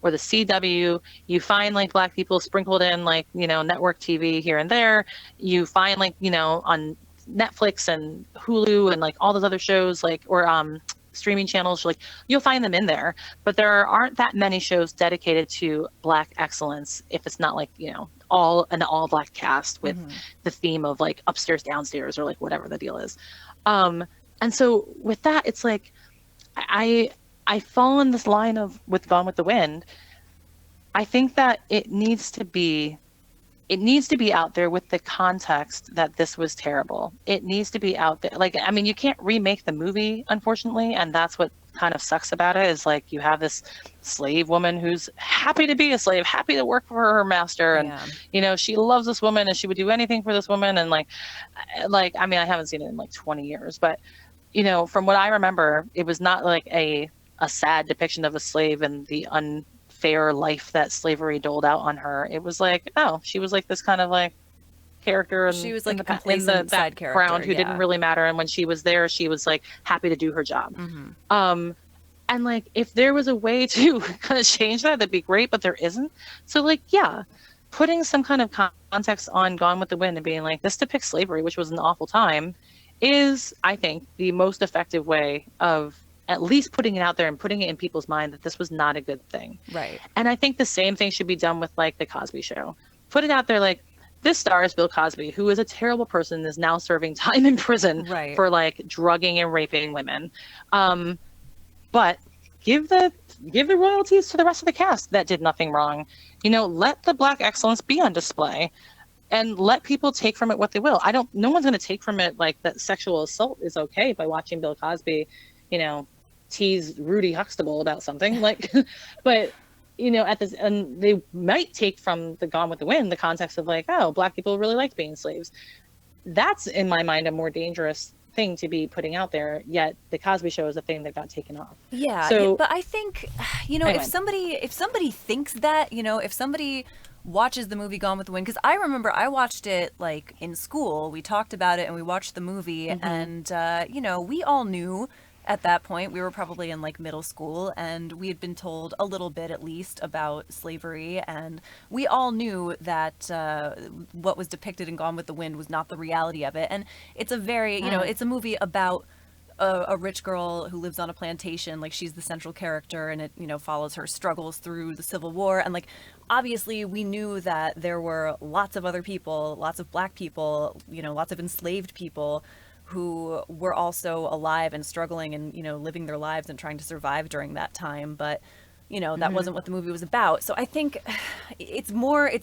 or the CW. You find like Black people sprinkled in like, network TV here and there. You find like, on Netflix and Hulu and like all those other shows, like, or streaming channels, like you'll find them in there. But there aren't that many shows dedicated to Black excellence if it's not like, an all Black cast with mm-hmm. the theme of like upstairs, downstairs, or like whatever the deal is. And so with that, it's like, I fall in this line of with Gone with the Wind. I think that it needs to be out there with the context that this was terrible. It needs to be out there. Like, I mean, you can't remake the movie, unfortunately, and that's what kind of sucks about it, is like you have this slave woman who's happy to be a slave, happy to work for her master, and she loves this woman and she would do anything for this woman, and like I mean, I haven't seen it in like 20 years, but from what I remember, it was not like a sad depiction of a slave and the fair life that slavery doled out on her. It was like, oh, she was like this kind of like character She was in like a in the complacent side background character. who didn't Yeah. really matter. And when she was there, she was like happy to do her job. Mm-hmm. And like, if there was a way to kind of change that, that'd be great, but there isn't. So like, yeah, putting some kind of context on Gone with the Wind and being like, this depicts slavery, which was an awful time, is, I think, the most effective way of at least putting it out there and putting it in people's mind that this was not a good thing. Right. And I think the same thing should be done with like the Cosby Show. Put it out there like, this stars Bill Cosby, who is a terrible person and is now serving time in prison Right. for like drugging and raping women. But give the royalties to the rest of the cast that did nothing wrong. You know, let the Black excellence be on display and let people take from it what they will. No one's going to take from it like that sexual assault is okay by watching Bill Cosby, you know, tease Rudy Huxtable about something like, but you know, and they might take from the Gone with the Wind the context of like, oh, Black people really liked being slaves. That's in my mind a more dangerous thing to be putting out there, yet the Cosby Show is a thing that got taken off. Yeah, so but I think, you know, if somebody thinks that, you know, if somebody watches the movie Gone with the Wind, because I remember I watched it like in school, we talked about it and we watched the movie, and you know, we all knew at that point, we were probably in like middle school, and we had been told a little bit at least about slavery, and we all knew that what was depicted in Gone with the Wind was not the reality of it. And it's a very, you know, it's a movie about a rich girl who lives on a plantation. Like, she's the central character, and it, you know, follows her struggles through the Civil War. And like, obviously we knew that there were lots of other people, lots of Black people, you know, lots of enslaved people who were also alive and struggling and, you know, living their lives and trying to survive during that time. But, you know, that wasn't what the movie was about. So I think it's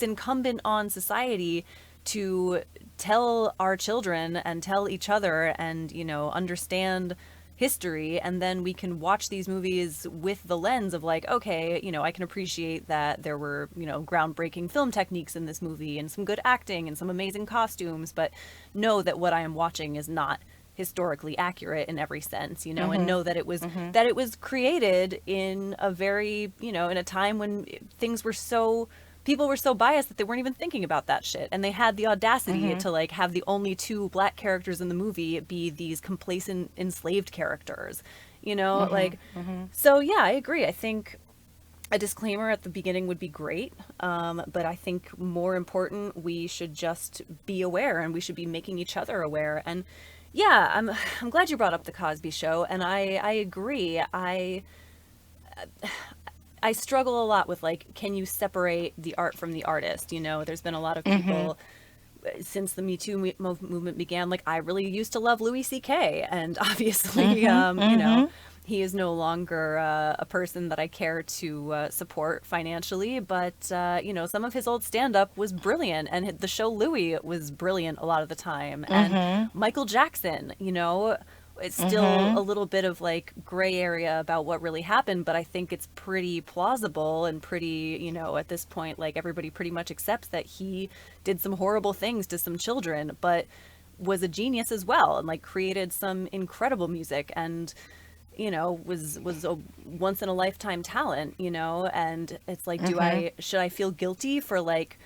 incumbent on society to tell our children and tell each other and, you know, understand history, and then we can watch these movies with the lens of like, okay, you know, I can appreciate that there were, you know, groundbreaking film techniques in this movie and some good acting and some amazing costumes, but know that what I am watching is not historically accurate in every sense, you know, and know that it was created in a very, you know, in a time when people were so biased that they weren't even thinking about that shit. And they had the audacity to like have the only two Black characters in the movie be these complacent enslaved characters, you know, so yeah, I agree. I think a disclaimer at the beginning would be great. But I think more important, we should just be aware, and we should be making each other aware. And yeah, I'm glad you brought up the Cosby Show. And I agree. I struggle a lot with like, can you separate the art from the artist? You know, there's been a lot of people since the Me Too movement began. Like, I really used to love Louis C.K. and obviously, you know, he is no longer a person that I care to support financially. But, you know, some of his old stand-up was brilliant, and the show Louis was brilliant a lot of the time. And Michael Jackson, you know, it's still a little bit of like gray area about what really happened, but I think it's pretty plausible and pretty, you know, at this point, like everybody pretty much accepts that he did some horrible things to some children, but was a genius as well, and like created some incredible music, and, you know, was a once in a lifetime talent, you know. And it's like, should I feel guilty for like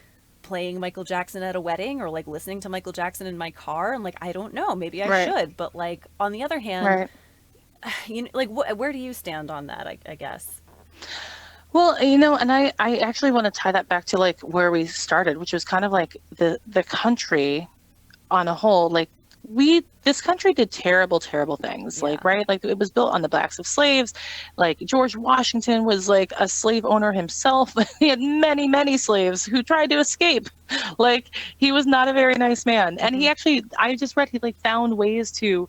playing Michael Jackson at a wedding, or like listening to Michael Jackson in my car? And like, I don't know, maybe I should, but like, on the other hand, you know, like, where do you stand on that? I guess. Well, you know, and I actually want to tie that back to like where we started, which was kind of like the country on a whole. Like, this country did terrible things, like, right? Like, it was built on the backs of slaves. Like, George Washington was like a slave owner himself. He had many slaves who tried to escape. Like, he was not a very nice man. And he actually, I just read, he like found ways to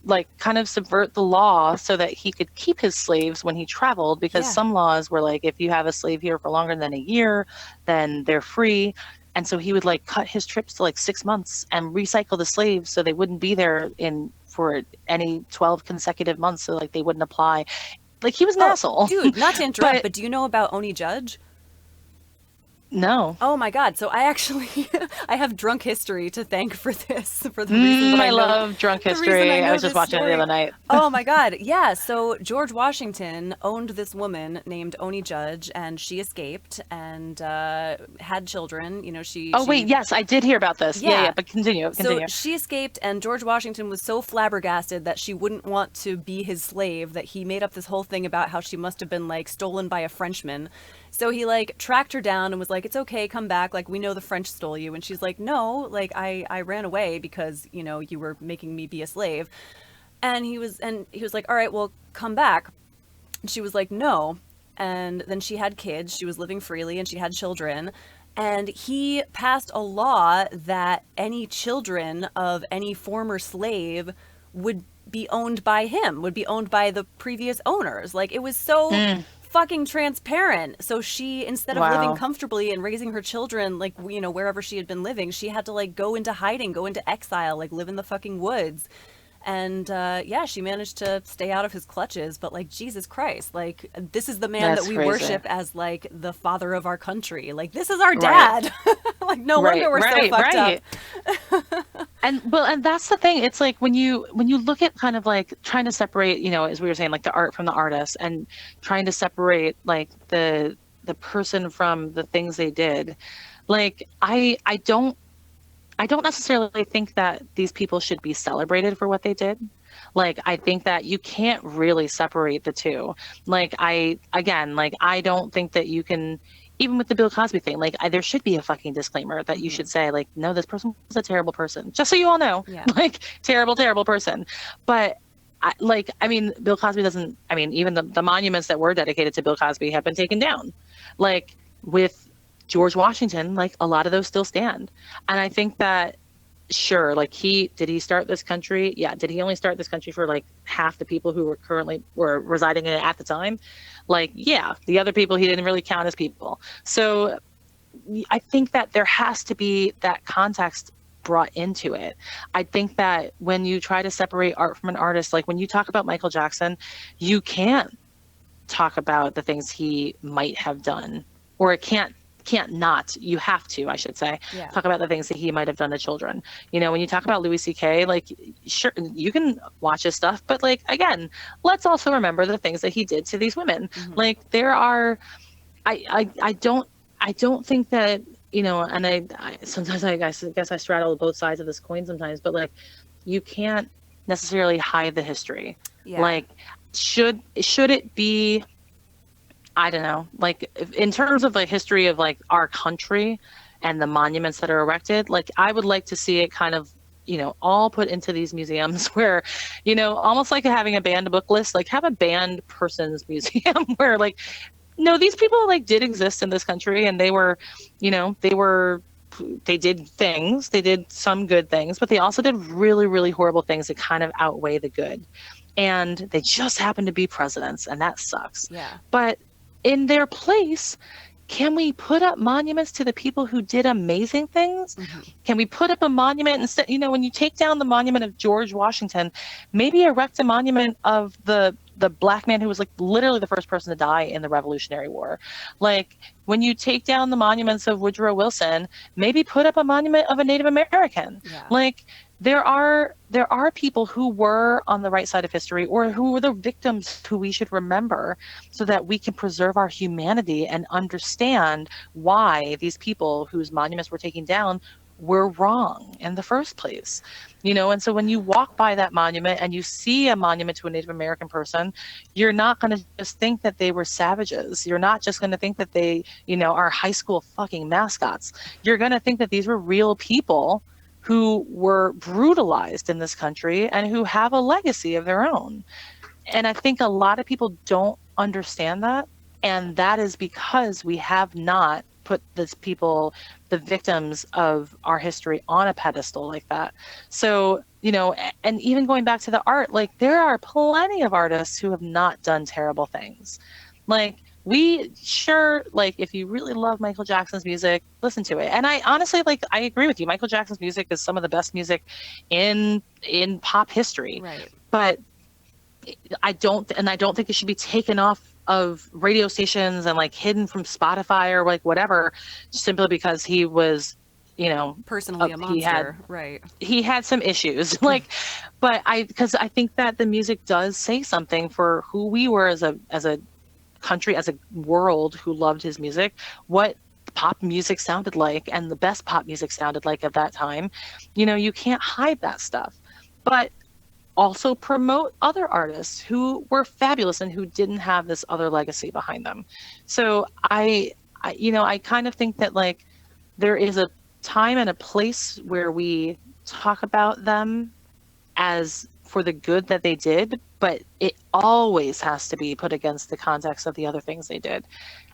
like kind of subvert the law so that he could keep his slaves when he traveled, because some laws were like, if you have a slave here for longer than a year, then they're free. And so he would like cut his trips to like 6 months and recycle the slaves so they wouldn't be there for any 12 consecutive months. So like they wouldn't apply. Like, he was an asshole. Dude, not to interrupt, but do you know about Oni Judge? No. Oh my God. So I actually I have drunk history to thank for this, for the reason that I I know love drunk the reason history. I know was just this watching it the story. other night. Oh my God. Yeah. So George Washington owned this woman named Oni Judge, and she escaped and had children. You know, Oh wait, yes, I did hear about this. Yeah, yeah. but continue. So she escaped, and George Washington was so flabbergasted that she wouldn't want to be his slave that he made up this whole thing about how she must have been like stolen by a Frenchman. So he like tracked her down and was like, "It's okay, come back. Like, we know the French stole you." And she's like, "No, like I ran away because, you know, you were making me be a slave." And he was like, "All right, well, come back." And she was like, "No." And then she had kids. She was living freely and she had children. And he passed a law that any children of any former slave would be owned by him, would be owned by the previous owners. Like, it was so fucking transparent. So she, instead of living comfortably and raising her children, like, you know, wherever she had been living, she had to like go into hiding, go into exile, like live in the fucking woods. And yeah, she managed to stay out of his clutches. But like, Jesus Christ, like, this is the man that we worship as like the father of our country. Like, this is our dad. Like, no wonder we're so fucked up. And that's the thing. It's like when you look at kind of like trying to separate, you know, as we were saying, like the art from the artist, and trying to separate like the person from the things they did. Like, I don't necessarily think that these people should be celebrated for what they did. Like, I think that you can't really separate the two. Like, I don't think that you can, even with the Bill Cosby thing, like, there should be a fucking disclaimer that you should say, like, no, this person was a terrible person. Just so you all know, like, terrible, terrible person. But Bill Cosby doesn't, even the monuments that were dedicated to Bill Cosby have been taken down. Like, with George Washington, like, a lot of those still stand. And I think that, sure, like, did he start this country? Yeah. Did he only start this country for like half the people who were residing in it at the time? Like, yeah, the other people he didn't really count as people. So I think that there has to be that context brought into it. I think that when you try to separate art from an artist, like when you talk about Michael Jackson, you can't talk about the things he might have done, or it can't not, you have to, I should say, talk about the things that he might have done to children. You know, when you talk about Louis C.K., like, sure, you can watch his stuff, but like, again, let's also remember the things that he did to these women. Like, there are, I don't think that, you know, and I sometimes I guess I straddle both sides of this coin sometimes, but like, you can't necessarily hide the history. Like, should it be, I don't know, like, in terms of the history of like our country and the monuments that are erected, like, I would like to see it kind of, you know, all put into these museums where, you know, almost like having a banned book list, like have a banned persons museum where, like, no, these people like did exist in this country, and they were, you know, they did things, they did some good things, but they also did really, really horrible things that kind of outweigh the good. And they just happen to be presidents, and that sucks. But in their place, can we put up monuments to the people who did amazing things? Can we put up a monument instead? You know, when you take down the monument of George Washington, maybe erect a monument of the black man who was like literally the first person to die in the Revolutionary War. Like, when you take down the monuments of Woodrow Wilson, maybe put up a monument of a Native American. Like, there are people who were on the right side of history, or who were the victims, who we should remember, so that we can preserve our humanity and understand why these people whose monuments were taken down were wrong in the first place. You know, and so when you walk by that monument and you see a monument to a Native American person, you're not going to just think that they were savages. You're not just going to think that they, you know, are high school fucking mascots. You're going to think that these were real people who were brutalized in this country and who have a legacy of their own. And I think a lot of people don't understand that. And that is because we have not put these people, the victims of our history, on a pedestal like that. So, you know, and even going back to the art, like, there are plenty of artists who have not done terrible things. Like, like, if you really love Michael Jackson's music, listen to it. And I honestly, like, I agree with you. Michael Jackson's music is some of the best music in pop history. But I don't think it should be taken off of radio stations and like hidden from Spotify or like whatever, simply because he was, you know, Personally a he had monster, right? some issues. Like, but because I think that the music does say something for who we were as a country, as a world who loved his music, what pop music sounded like, and the best pop music sounded like at that time. You know, you can't hide that stuff, but also promote other artists who were fabulous and who didn't have this other legacy behind them. So I kind of think that like there is a time and a place where we talk about them as for the good that they did, but it always has to be put against the context of the other things they did.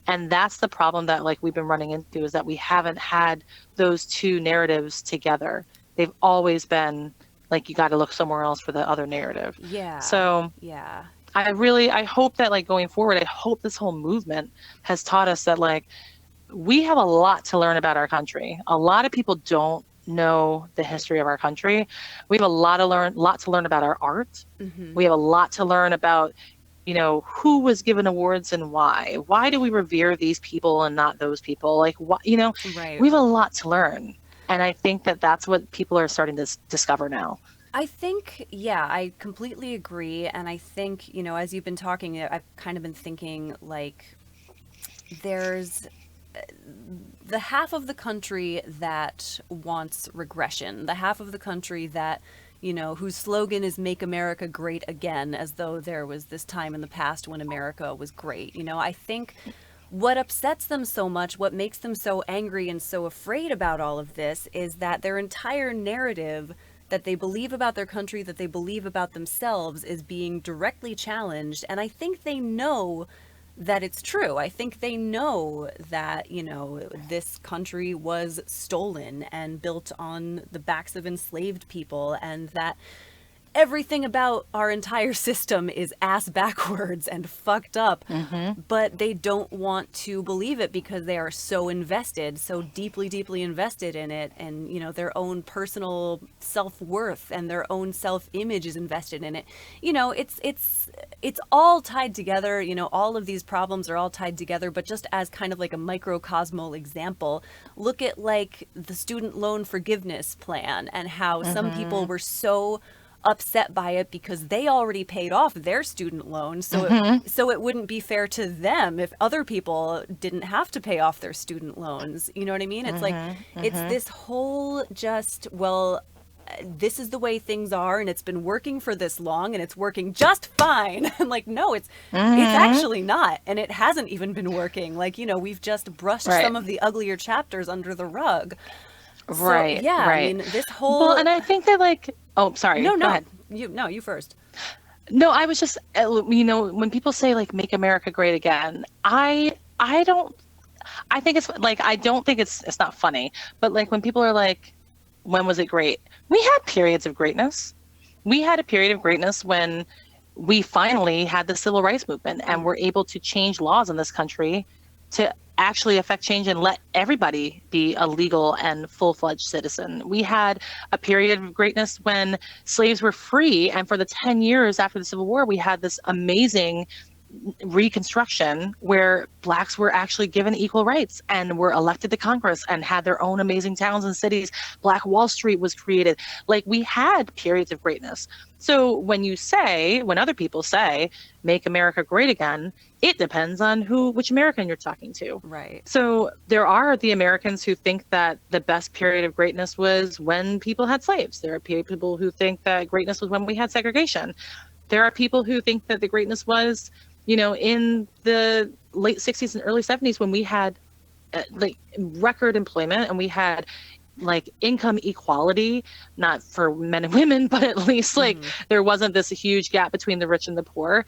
And that's the problem that like we've been running into, is that we haven't had those two narratives together. They've always been like, you got to look somewhere else for the other narrative. Yeah. So yeah. I hope that like going forward, I hope this whole movement has taught us that like we have a lot to learn about our country. A lot of people don't know the history of our country. We have a lot to learn about our art. Mm-hmm. We have a lot to learn about, you know, who was given awards and why. Why do we revere these people and not those people? Like, what, you know, Right. we have a lot to learn. And I think that that's what people are starting to discover now. I think, yeah, I completely agree. And I think, you know, as you've been talking, I've kind of been thinking like there's the half of the country that wants regression, the half of the country that, you know, whose slogan is "Make America Great Again," as though there was this time in the past when America was great. You know, I think what upsets them so much, what makes them so angry and so afraid about all of this, is that their entire narrative that they believe about their country, that they believe about themselves, is being directly challenged. And I think they know that it's true. I think they know that, you know, this country was stolen and built on the backs of enslaved people, and that everything about our entire system is ass backwards and fucked up. Mm-hmm. But they don't want to believe it because they are so invested, so deeply invested in it. And, you know, their own personal self-worth and their own self-image is invested in it. You know, it's all tied together. You know, all of these problems are all tied together. But just as kind of like a microcosmal example, look at like the student loan forgiveness plan and how some people were so upset by it because they already paid off their student loan, so it wouldn't be fair to them if other people didn't have to pay off their student loans. You know what I mean? It's like it's this whole just, well, this is the way things are and it's been working for this long and it's working just fine. And like, no, it's actually not, and it hasn't even been working. Like, you know, we've just brushed some of the uglier chapters under the rug. So, Right. yeah, Right. I mean, this whole... Well, and I think that like, oh, sorry. No, Go ahead. you first. No, I was just, you know, when people say like "Make America Great Again," I don't, I think it's like, I don't think it's not funny, but like when people are like, "When was it great?" We had periods of greatness. We had a period of greatness when we finally had the civil rights movement and were able to change laws in this country to actually affect change and let everybody be a legal and full-fledged citizen. We had a period of greatness when slaves were free, and for the 10 years after the Civil War, we had this amazing Reconstruction where Blacks were actually given equal rights and were elected to Congress and had their own amazing towns and cities. Black Wall Street was created. Like, we had periods of greatness. So when other people say, "Make America Great Again," it depends on which American you're talking to. Right. So there are the Americans who think that the best period of greatness was when people had slaves. There are people who think that greatness was when we had segregation. There are people who think that the greatness was, you know, in the late 60s and early 70s when we had like record employment and we had like income equality, not for men and women, but at least like there wasn't this huge gap between the rich and the poor.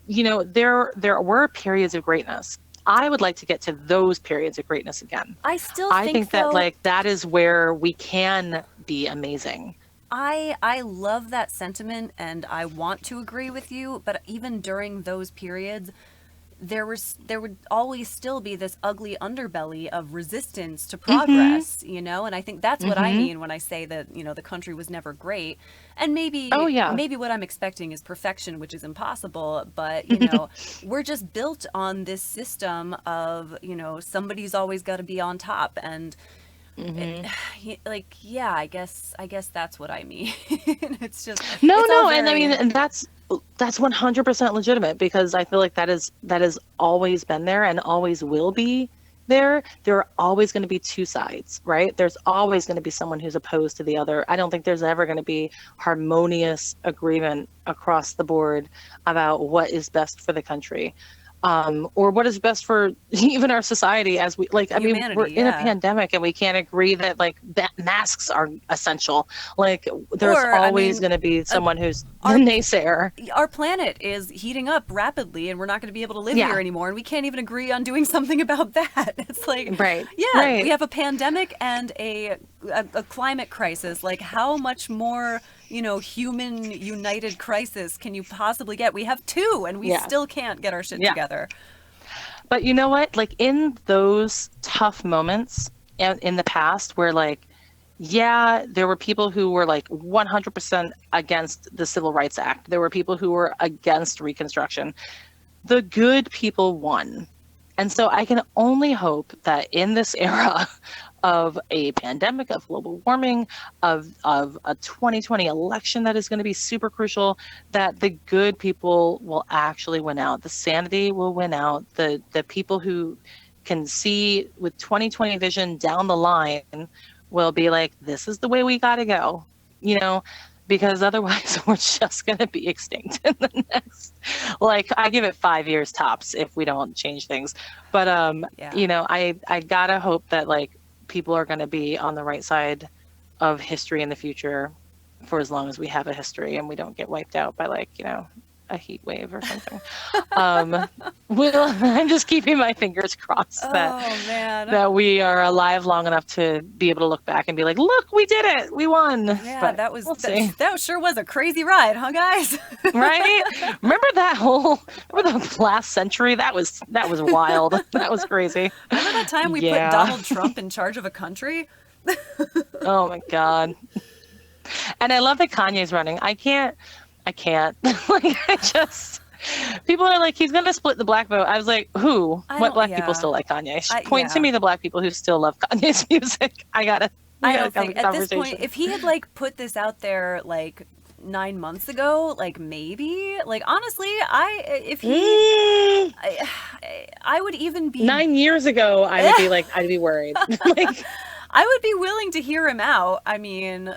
You know, there were periods of greatness. I would like to get to those periods of greatness again. I think that like that is where we can be amazing. I love that sentiment and I want to agree with you, but even during those periods, there would always still be this ugly underbelly of resistance to progress, you know? And I think that's what I mean when I say that, you know, the country was never great. And Oh yeah. maybe what I'm expecting is perfection, which is impossible, but you know, we're just built on this system of, you know, somebody's always got to be on top, and like, yeah, I guess that's what I mean. It's just, No, it's all no, and I very, mean, and that's 100% legitimate, because I feel like that has always been there and always will be there. There are always going to be two sides, right? There's always going to be someone who's opposed to the other. I don't think there's ever going to be harmonious agreement across the board about what is best for the country. Or what is best for even our society, as we like, I mean, humanity, we're in a yeah. pandemic and we can't agree that like that masks are essential. Like there's Or, I always mean, going to be someone who's the our- naysayer. Our planet is heating up rapidly, and we're not going to be able to live Yeah. here anymore, and we can't even agree on doing something about that. It's like, Right, yeah, right. we have a pandemic and a climate crisis. Like, how much more, you know, human united crisis can you possibly get? We have two, and we Yeah. still can't get our shit Yeah. together. But you know what? Like in those tough moments in the past where like, yeah, there were people who were like 100% against the Civil Rights Act. There were people who were against Reconstruction. The good people won. And so I can only hope that in this era of a pandemic, of global warming, of a 2020 election that is going to be super crucial, that the good people will actually win out. The sanity will win out. The people who can see with 2020 vision down the line will be like, this is the way we got to go, you know, because otherwise we're just going to be extinct in the next, like, I give it 5 years tops if we don't change things. But, Yeah. you know, I gotta hope that like people are going to be on the right side of history in the future for as long as we have a history and we don't get wiped out by like, you know, a heat wave or something. Well, I'm just keeping my fingers crossed Oh, that man. that we are alive long enough to be able to look back and be like, look, we did it, we won. Yeah, But that was we'll see. that sure was a crazy ride, huh, guys? Right? Remember the last century? That was wild. That was crazy. Remember that time we Yeah. put Donald Trump in charge of a country? Oh my God. And I love that Kanye's running. I can't. Like, I just, people are like, he's gonna split the black vote. I was like, who? I What don't- black yeah. people still like Kanye? Point yeah. to me the black people who still love Kanye's music. We I gotta don't have a think at this conversation. point, if he had like put this out there like 9 months ago, like maybe, like honestly, if he, I would even be 9 years ago, I would be like, I'd be worried. Like, I would be willing to hear him out. I mean,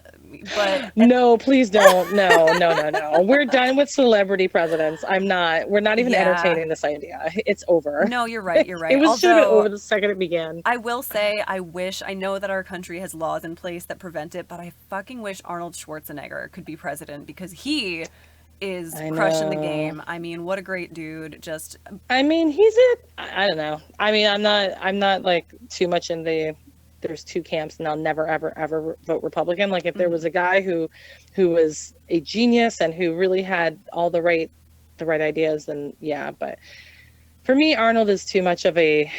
but no, please don't. No. We're done with celebrity presidents. We're not even Yeah. entertaining this idea. It's over. no, you're right. You're right. It was should have been Although, over the second it began. I will say, I know that our country has laws in place that prevent it, but I fucking wish Arnold Schwarzenegger could be president, because he is I crushing the know. game. I mean, what a great dude. Just, I mean, I don't know. I mean, I'm not like too much in there's two camps and I'll never, ever vote Republican. Like if there was a guy who was a genius and who really had all the right ideas, then yeah. But for me, Arnold is too much of a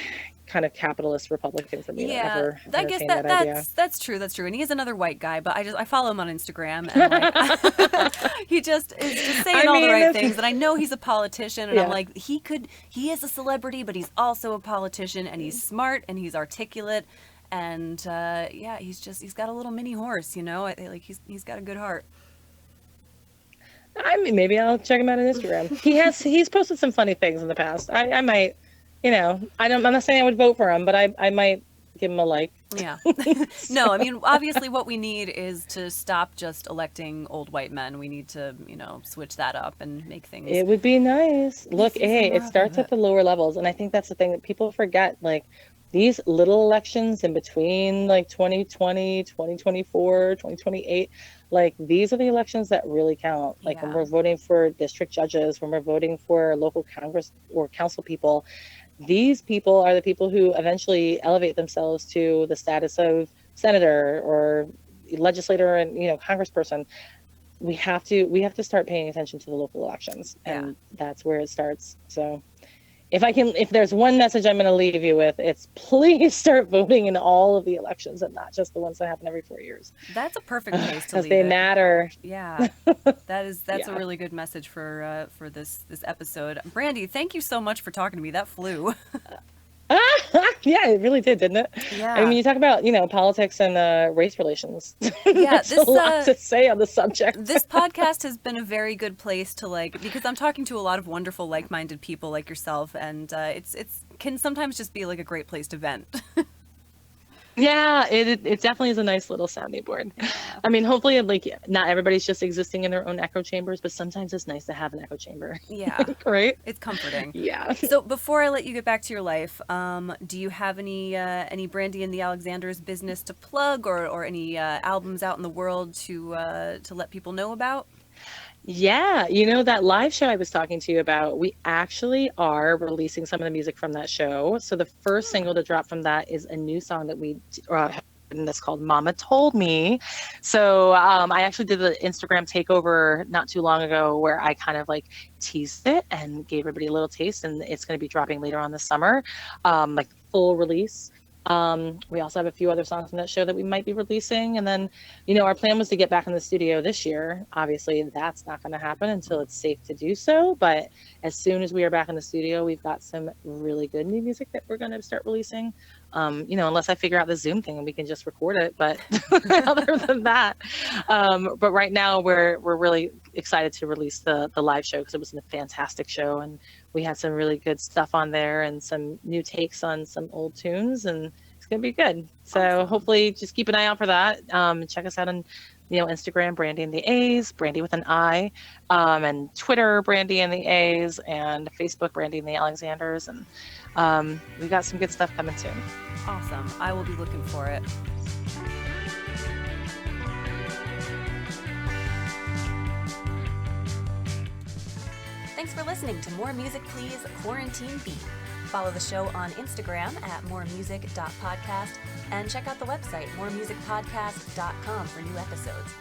kind of capitalist Republican for me to yeah, ever I guess entertain that idea. that's true. That's true. And he is another white guy, but I follow him on Instagram, and like, he just is just saying all the right that's- things. And I know he's a politician, and I'm Yeah. like, he is a celebrity, but he's also a politician, and he's smart and he's articulate, and yeah, he's got a little mini horse, you know. Like he's got a good heart. I mean, maybe I'll check him out on Instagram. He's posted some funny things in the past. I might, you know, I'm not saying I would vote for him, but I might give him a like. Yeah. No, I mean, obviously what we need is to stop just electing old white men. We need to, you know, switch that up and make things. It would be nice. Look, see hey, some it more starts of at the lower levels. And I think that's the thing that people forget. Like these little elections in between like 2020, 2024, 2028, like these are the elections that really count. Like when Yeah. we're voting for district judges, when we're voting for local Congress or council people, these people are the people who eventually elevate themselves to the status of senator or legislator and, you know, congressperson. We have to start paying attention to the local elections, and that's where it starts. So if there's one message I'm going to leave you with, it's please start voting in all of the elections and not just the ones that happen every 4 years. That's a perfect place to Because leave they it. matter. Yeah, that's Yeah. a really good message for this episode. Brandi, thank you so much for talking to me. That flew. Yeah, it really did, didn't it? Yeah. I mean, you talk about, politics and race relations. Yeah, There's a lot to say on the subject. This podcast has been a very good place to because I'm talking to a lot of wonderful, like-minded people like yourself, and it's can sometimes just be like a great place to vent. Yeah, it definitely is a nice little sounding board. I mean, hopefully, not everybody's just existing in their own echo chambers, but sometimes it's nice to have an echo chamber. Yeah. Right? It's comforting. Yeah. So before I let you get back to your life, do you have any Brandi and the Alexanders business to plug, or any albums out in the world to let people know about? Yeah, that live show I was talking to you about, we actually are releasing some of the music from that show. So the first single to drop from that is a new song that we and that's called Mama Told Me. So I actually did the Instagram takeover not too long ago where I kind of teased it and gave everybody a little taste, and it's going to be dropping later on this summer, full release. We also have a few other songs from that show that we might be releasing. And then, our plan was to get back in the studio this year. Obviously, that's not going to happen until it's safe to do so. But as soon as we are back in the studio, we've got some really good new music that we're going to start releasing. Unless I figure out the Zoom thing and we can just record it. But other than that, but right now we're really excited to release the live show because it was a fantastic show, and we had some really good stuff on there and some new takes on some old tunes, and it's gonna be good. So awesome. Hopefully just keep an eye out for that. Check us out on Instagram, Brandi and the A's, Brandi with an I, and Twitter, Brandi and the A's, and Facebook, Brandi and the Alexanders, and we got some good stuff coming soon. Awesome. I will be looking for it. Thanks for listening to More Music Please Quarantine Beat. Follow the show on Instagram at moremusic.podcast and check out the website moremusicpodcast.com for new episodes.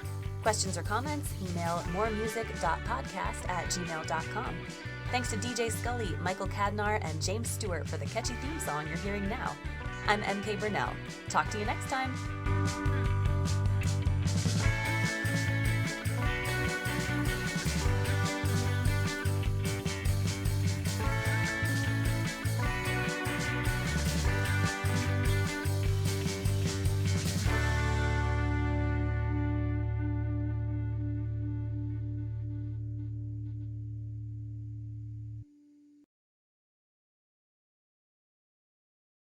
Questions or comments, email moremusic.podcast@gmail.com. Thanks to DJ Scully, Michael Cadnar, and James Stewart for the catchy theme song you're hearing now. I'm MK Burnell. Talk to you next time.